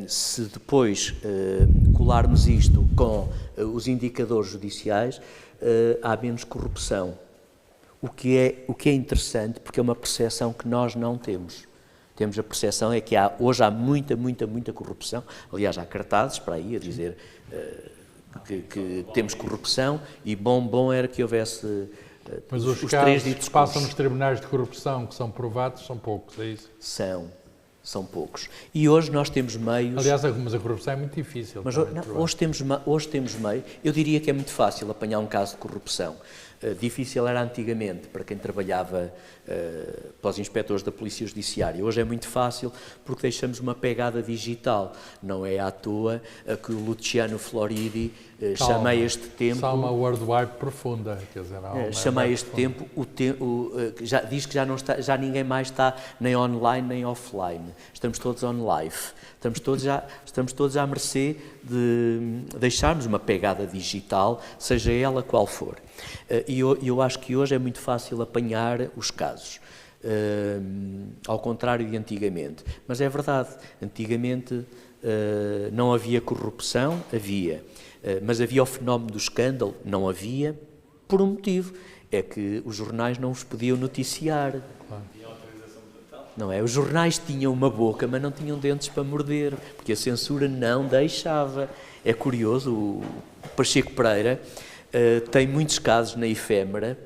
se depois colarmos isto com os indicadores judiciais, há menos corrupção. O que é interessante, porque é uma percepção que nós não temos. Temos a percepção é que hoje há muita corrupção. Aliás, há cartazes para aí a dizer que temos corrupção e bom era que houvesse Mas os três casos ditos que passam nos tribunais de corrupção, que são provados, são poucos, é isso? São poucos. E hoje nós temos meios... Aliás, mas a corrupção é muito difícil. Mas também de provar. hoje temos meio. Eu diria que é muito fácil apanhar um caso de corrupção. Difícil era antigamente para quem trabalhava para os inspectores da Polícia Judiciária. Hoje é muito fácil porque deixamos uma pegada digital. Não é à toa que o Luciano Floridi chamei este tempo... Há uma World Wide profunda. Quer dizer, chamei este tempo, já diz que já ninguém mais está nem online nem offline. Estamos todos on live. Estamos todos à mercê de deixarmos uma pegada digital, seja ela qual for. E eu acho que hoje é muito fácil apanhar os casos, ao contrário de antigamente. Mas é verdade, antigamente não havia corrupção, havia. Mas havia o fenómeno do escândalo? Não havia, por um motivo, é que os jornais não os podiam noticiar. Não é? Os jornais tinham uma boca, mas não tinham dentes para morder, porque a censura não deixava. É curioso, o Pacheco Pereira tem muitos casos na efêmera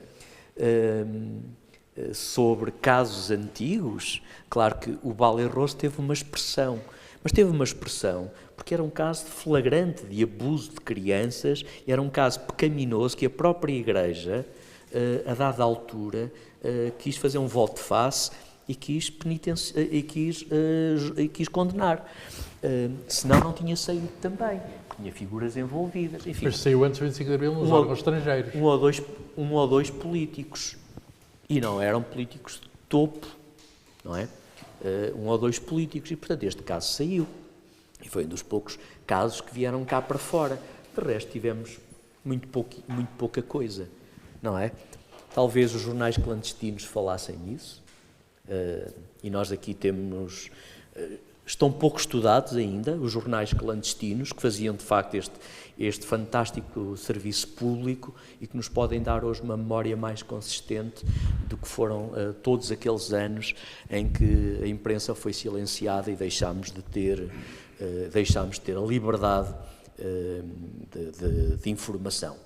sobre casos antigos. Claro que o Valer Rose teve uma expressão, mas teve uma expressão porque era um caso flagrante de abuso de crianças, era um caso pecaminoso que a própria Igreja, a dada altura, quis fazer um volte de face e quis condenar. Senão não tinha saído também. Tinha figuras envolvidas. Enfim, mas saiu antes do 25 de Abril nos órgãos estrangeiros. Um ou dois políticos. E não eram políticos de topo, não é? Um ou dois políticos. E, portanto, este caso saiu. E foi um dos poucos casos que vieram cá para fora. De resto, tivemos muito pouca coisa, não é? Talvez os jornais clandestinos falassem nisso, E nós aqui temos... Estão pouco estudados ainda, os jornais clandestinos, que faziam de facto este fantástico serviço público e que nos podem dar hoje uma memória mais consistente do que foram todos aqueles anos em que a imprensa foi silenciada e deixámos de ter a liberdade de informação.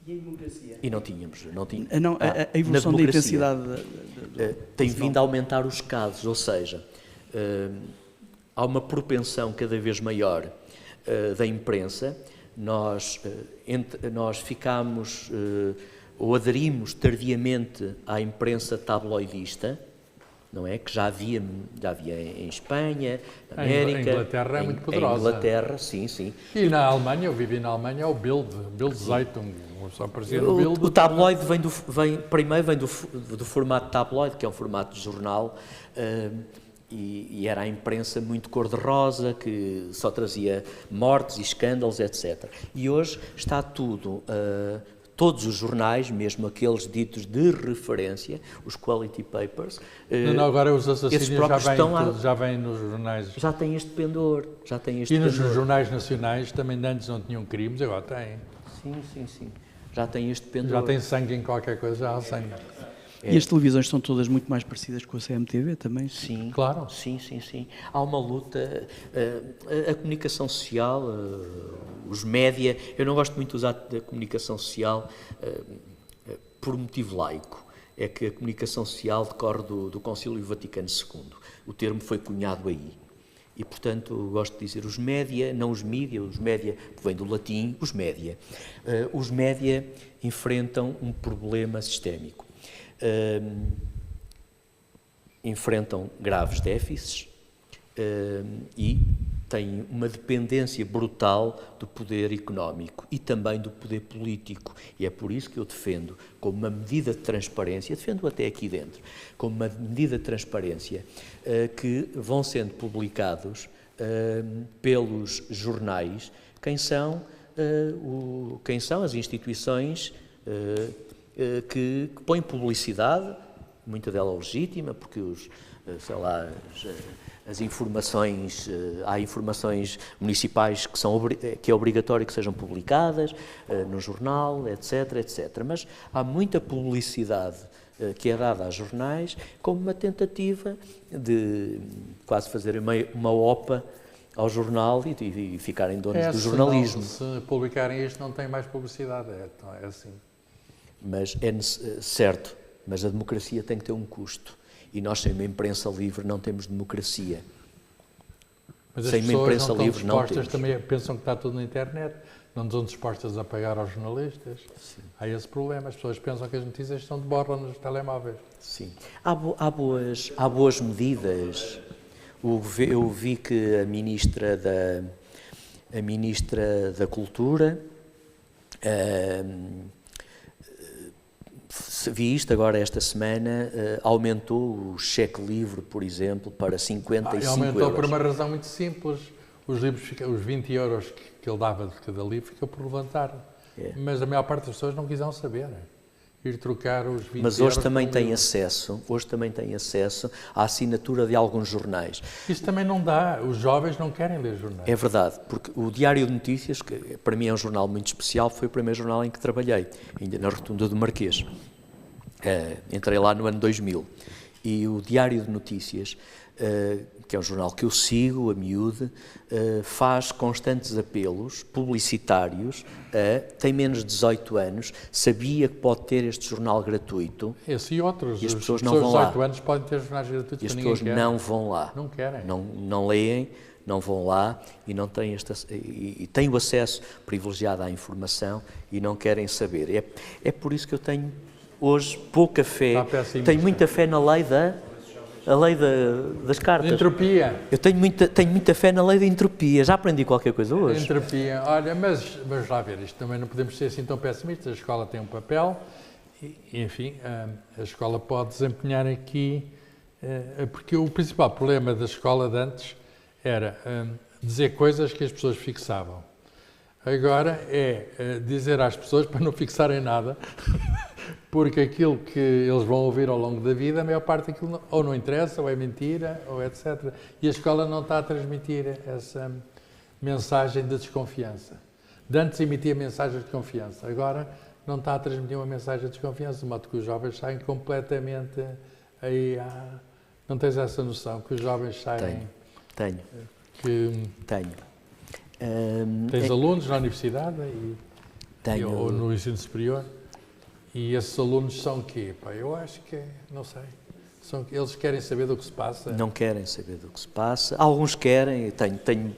E a democracia? E não tínhamos. A evolução da intensidade... Tem vindo a aumentar os casos, ou seja, há uma propensão cada vez maior da imprensa. Nós ficamos ou aderimos tardiamente à imprensa tabloidista, não é? Que já havia em Espanha, na América. A Inglaterra é muito poderosa. Em Inglaterra, sim. E na Alemanha, eu vivi na Alemanha, o Bild Zeitung, só aparecia no Bild. O tabloide primeiro vem do formato tabloide, que é um formato de jornal, e era a imprensa muito cor-de-rosa, que só trazia mortes e escândalos, etc. E hoje está tudo... Todos os jornais, mesmo aqueles ditos de referência, os quality papers... Não, agora os assassínios já vêm nos jornais. Já têm este pendor. E nos jornais nacionais também antes não tinham crimes, agora têm. Sim. Já têm este pendor. Já tem sangue em qualquer coisa, já há sangue. E as televisões são todas muito mais parecidas com a CMTV também? Sim, claro. Sim. Há uma luta. A comunicação social, os média. Eu não gosto muito de usar a comunicação social por motivo laico. É que a comunicação social decorre do Concílio Vaticano II. O termo foi cunhado aí. E, portanto, gosto de dizer os média, não os mídia, os média, que vem do latim, os média. Os média enfrentam um problema sistémico. Enfrentam graves déficits e têm uma dependência brutal do poder económico e também do poder político. E é por isso que eu defendo, como uma medida de transparência, defendo até aqui dentro, como uma medida de transparência, que vão sendo publicados pelos jornais quem são as instituições que põem publicidade, muita dela legítima, porque as informações, há informações municipais que é obrigatório que sejam publicadas no jornal, etc. Mas há muita publicidade que é dada aos jornais como uma tentativa de quase fazer uma OPA ao jornal e ficarem donos do jornalismo. Se publicarem isto não tem mais publicidade, é assim. Mas é certo, mas a democracia tem que ter um custo. E nós, sem uma imprensa livre, não temos democracia. Mas sem uma imprensa livre, não temos. Também pensam que está tudo na internet, não estão dispostas a pagar aos jornalistas. Sim. Há esse problema, as pessoas pensam que as notícias estão de borla nos telemóveis. Sim. Há boas medidas. Eu vi que a Ministra da Cultura... vi isto agora esta semana, aumentou o cheque livre, por exemplo, para 55 aumentou euros. Por uma razão muito simples. Os 20 euros que ele dava de cada livro ficou por levantar. Mas a maior parte das pessoas não quiseram saber. Ir trocar os 20 euros. Mas hoje também tem acesso à assinatura de alguns jornais. Isso também não dá. Os jovens não querem ler jornais. É verdade, porque o Diário de Notícias, que para mim é um jornal muito especial, foi o primeiro jornal em que trabalhei, ainda na Rotunda do Marquês. Entrei lá no ano 2000. E o Diário de Notícias, que é um jornal que eu sigo, a miúde, faz constantes apelos publicitários, tem menos de 18 anos, sabia que pode ter este jornal gratuito. Esse e outros. E as pessoas não vão lá. 18 anos podem ter jornais gratuitos. E as pessoas não vão lá. Não querem. Não leem, não vão lá e não têm e têm o acesso privilegiado à informação e não querem saber. É por isso que eu tenho hoje pouca fé. Tenho muita fé na lei das cartas. Entropia. Eu tenho muita fé na lei da entropia. Já aprendi qualquer coisa hoje. Entropia. Olha, mas vamos lá ver, isto também não podemos ser assim tão pessimistas. A escola tem um papel e enfim, a escola pode desempenhar aqui, porque o principal problema da escola de antes era dizer coisas que as pessoas fixavam. Agora é dizer às pessoas para não fixarem nada porque aquilo que eles vão ouvir ao longo da vida, a maior parte daquilo ou não interessa, ou é mentira, ou etc. E a escola não está a transmitir essa mensagem de desconfiança. De antes emitia mensagens de confiança, agora não está a transmitir uma mensagem de desconfiança, de modo que os jovens saem completamente aí à... Não tens essa noção, que os jovens saem... Tenho. Tens alunos na universidade Tenho. ou no ensino superior, e esses alunos são o quê? Pá, eu acho que, não sei, eles querem saber do que se passa. Não querem saber do que se passa. Alguns querem,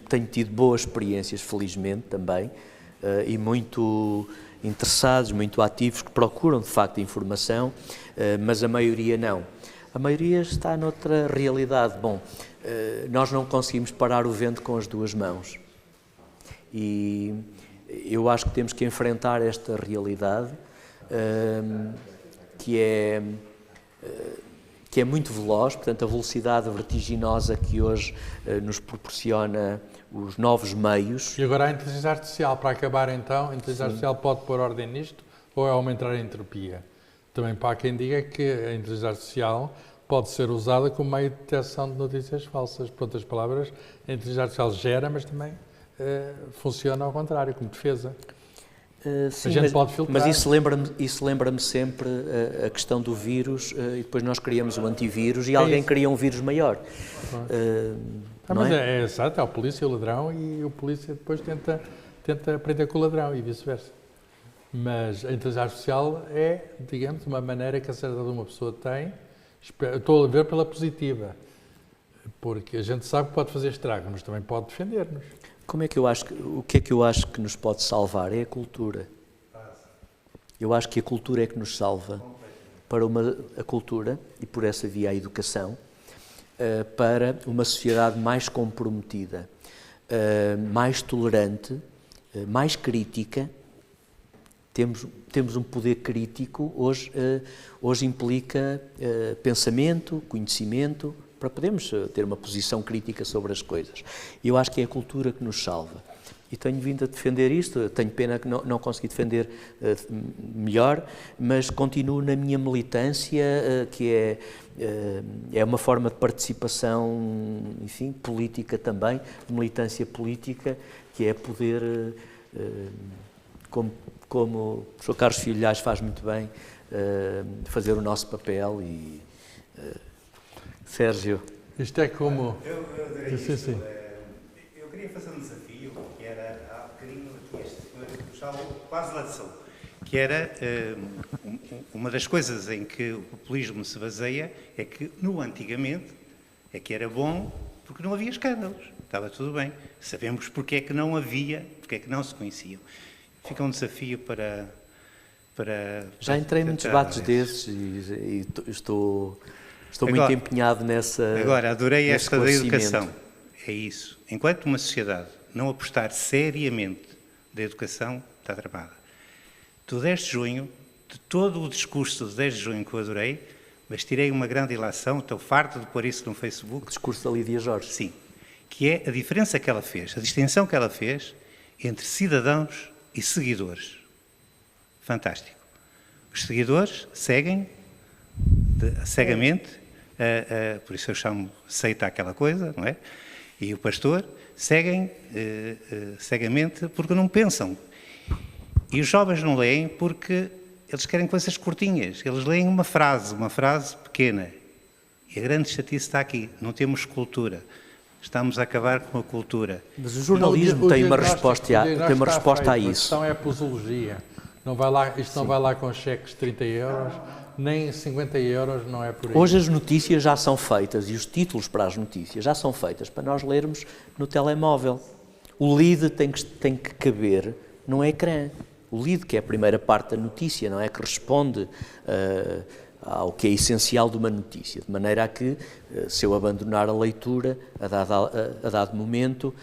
tenho tido boas experiências, felizmente, também, e muito interessados, muito ativos, que procuram, de facto, informação, mas a maioria não. A maioria está noutra realidade. Bom, nós não conseguimos parar o vento com as duas mãos. E eu acho que temos que enfrentar esta realidade, que é muito veloz, portanto, a velocidade vertiginosa que hoje nos proporciona os novos meios. E agora a inteligência artificial, para acabar então, a inteligência artificial pode pôr ordem nisto ou é aumentar a entropia? Também para quem diga que a inteligência artificial pode ser usada como meio de detecção de notícias falsas. Por outras palavras, a inteligência artificial gera, mas também funciona ao contrário, como defesa. Sim, a gente pode filtrar. Mas isso lembra-me sempre a questão do vírus, e depois nós criamos um antivírus e alguém cria um vírus maior. Mas é exato, é o polícia e o ladrão, e o polícia depois tenta aprender com o ladrão e vice-versa. Mas a inteligência artificial é, digamos, uma maneira que a sociedade de uma pessoa tem, estou a ver pela positiva, porque a gente sabe que pode fazer estrago, mas também pode defender-nos. O que é que eu acho que nos pode salvar? É a cultura. Eu acho que a cultura é que nos salva para a cultura, e por essa via a educação, para uma sociedade mais comprometida, mais tolerante, mais crítica. Temos um poder crítico, hoje implica pensamento, conhecimento, para podermos ter uma posição crítica sobre as coisas. E eu acho que é a cultura que nos salva. E tenho vindo a defender isto, tenho pena que não consegui defender melhor, mas continuo na minha militância, que é uma forma de participação, enfim, política também, militância política, que é poder, como o Sr. Carlos Filhais faz muito bem, fazer o nosso papel e... Sérgio. Isto é como... Eu adorei isto. Sim. Eu queria fazer um desafio, que era há bocadinho puxava quase lá de saúde, que era uma das coisas em que o populismo se baseia, é que antigamente é que era bom porque não havia escândalos, estava tudo bem. Sabemos porque é que não havia, porque é que não se conheciam. Fica um desafio para já entrei em muitos debates desses e estou muito empenhado nessa. Agora, adorei esta da educação. É isso. Enquanto uma sociedade não apostar seriamente da educação, está tramada. Do 10 de junho, de todo o discurso do 10 de junho que eu adorei, mas tirei uma grande ilação, estou farto de pôr isso no Facebook. O discurso da Lídia Jorge. Sim. Que é a diferença que ela fez, a distinção que ela fez entre cidadãos e seguidores. Fantástico. Os seguidores seguem cegamente, por isso eu chamo seita aquela coisa, não é? E o pastor seguem cegamente porque não pensam. E os jovens não leem porque eles querem coisas curtinhas. Eles leem uma frase pequena. E a grande chatice está aqui. Não temos cultura. Estamos a acabar com a cultura. Mas o jornalismo tem uma resposta a isso. A questão é a posologia. Isto não vai lá com cheques de 30 euros, nem 50 euros, não é por aí. Hoje as notícias já são feitas e os títulos para as notícias já são feitas para nós lermos no telemóvel. O lead tem que caber no ecrã. O lead, que é a primeira parte da notícia, não é? Que responde ao que é essencial de uma notícia. De maneira a que, se eu abandonar a leitura, a dado momento,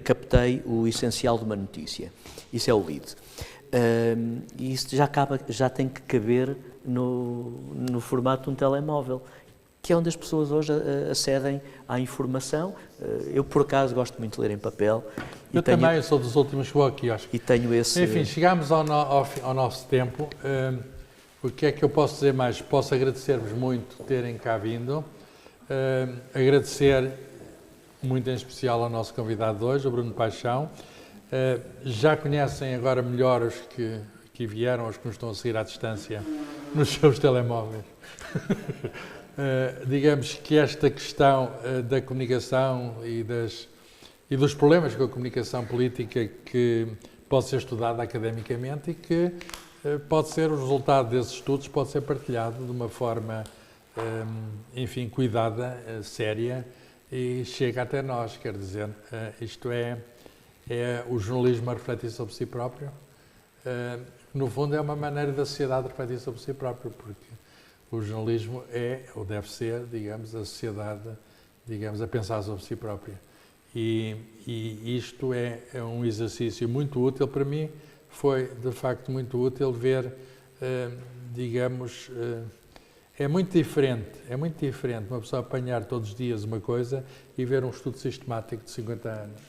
captei o essencial de uma notícia. Isso é o lead. E isso já tem que caber no formato de um telemóvel, que é onde as pessoas hoje acedem à informação. Eu, por acaso, gosto muito de ler em papel. Eu também, sou dos últimos que vou aqui, acho. E tenho esse... Enfim, chegámos ao nosso tempo. O que é que eu posso dizer mais? Posso agradecer-vos muito terem cá vindo. Agradecer muito em especial ao nosso convidado de hoje, o Bruno Paixão. Já conhecem agora melhor os que aqui vieram, os que nos estão a seguir à distância nos seus telemóveis. Digamos que esta questão da comunicação e dos problemas com a comunicação política que pode ser estudada academicamente e que pode ser, o resultado desses estudos pode ser partilhado de uma forma, enfim, cuidada, séria e chega até nós, quer dizer, isto é o jornalismo a refletir sobre si próprio. No fundo é uma maneira da sociedade refletir sobre si próprio, porque o jornalismo é, ou deve ser, digamos, a sociedade, digamos, a pensar sobre si própria. E isto é um exercício muito útil para mim, foi de facto muito útil ver, digamos, é muito diferente uma pessoa apanhar todos os dias uma coisa e ver um estudo sistemático de 50 anos.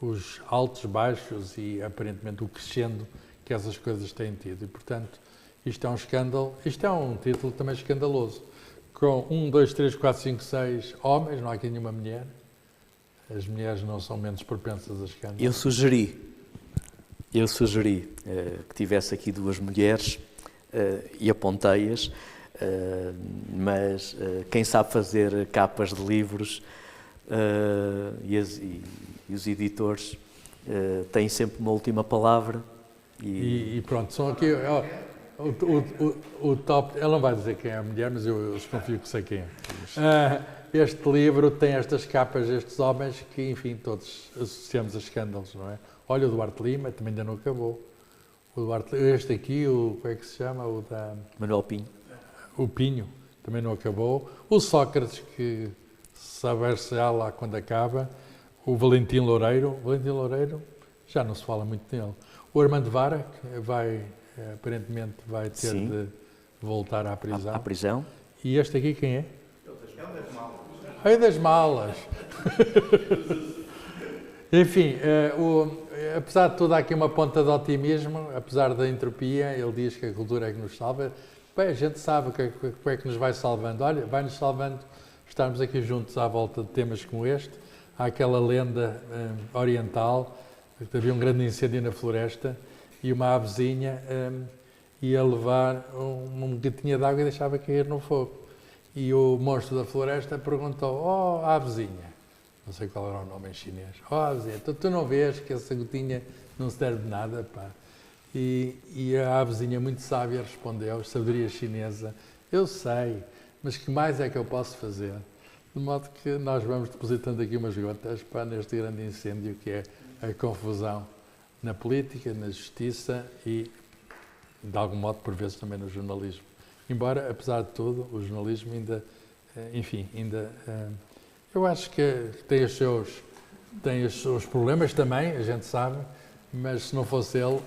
Os altos, baixos e aparentemente o crescendo que essas coisas têm tido. E, portanto, isto é um escândalo, isto é um título também escandaloso. Com 1, 2, 3, 4, 5, 6 homens, não há aqui nenhuma mulher. As mulheres não são menos propensas a escândalos. Eu sugeri que tivesse aqui 2 mulheres e apontei-as, mas quem sabe fazer capas de livros e os editores têm sempre uma última palavra. E pronto, são aqui... O top... Ele não vai dizer quem é a mulher, mas eu desconfio que sei quem é. Este livro tem estas capas, estes homens que, enfim, todos associamos a escândalos, não é? Olha, o Duarte Lima também ainda não acabou. Este aqui, como é que se chama? O da... Manuel Pinho. O Pinho, também não acabou. O Sócrates, que saber-se lá quando acaba. O Valentim Loureiro. Já não se fala muito dele. O Armando Vara, que aparentemente vai ter de voltar à prisão. À prisão. E este aqui quem é? É das malas. Enfim, apesar de tudo, há aqui uma ponta de otimismo, apesar da entropia. Ele diz que a cultura é que nos salva. Bem, a gente sabe o que é que nos vai salvando. Olha, vai-nos salvando estarmos aqui juntos à volta de temas como este. Há aquela lenda oriental, que havia um grande incêndio na floresta e uma avezinha ia levar uma gatinha de água e deixava cair no fogo. E o monstro da floresta perguntou: "Oh, avezinha", não sei qual era o nome em chinês, "Oh, avezinha, tu não vês que essa gotinha não serve de nada, pá?" E a avezinha, muito sábia, respondeu, sabedoria chinesa: "Eu sei, mas que mais é que eu posso fazer?" De modo que nós vamos depositando aqui umas gotas neste grande incêndio que é a confusão na política, na justiça e, de algum modo, por vezes também no jornalismo. Embora, apesar de tudo, o jornalismo ainda, eu acho que tem os seus problemas também, a gente sabe, mas se não fosse ele,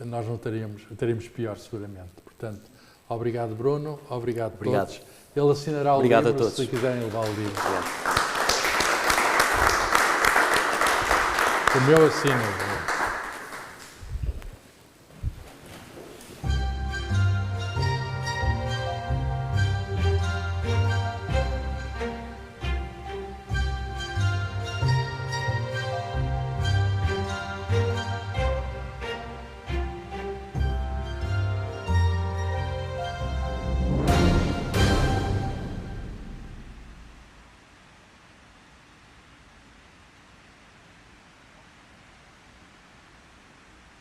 nós não teríamos pior, seguramente. Portanto, obrigado, Bruno, obrigado a todos. Ele assinará o livro, se quiserem levar o livro. Obrigado. O meu assino.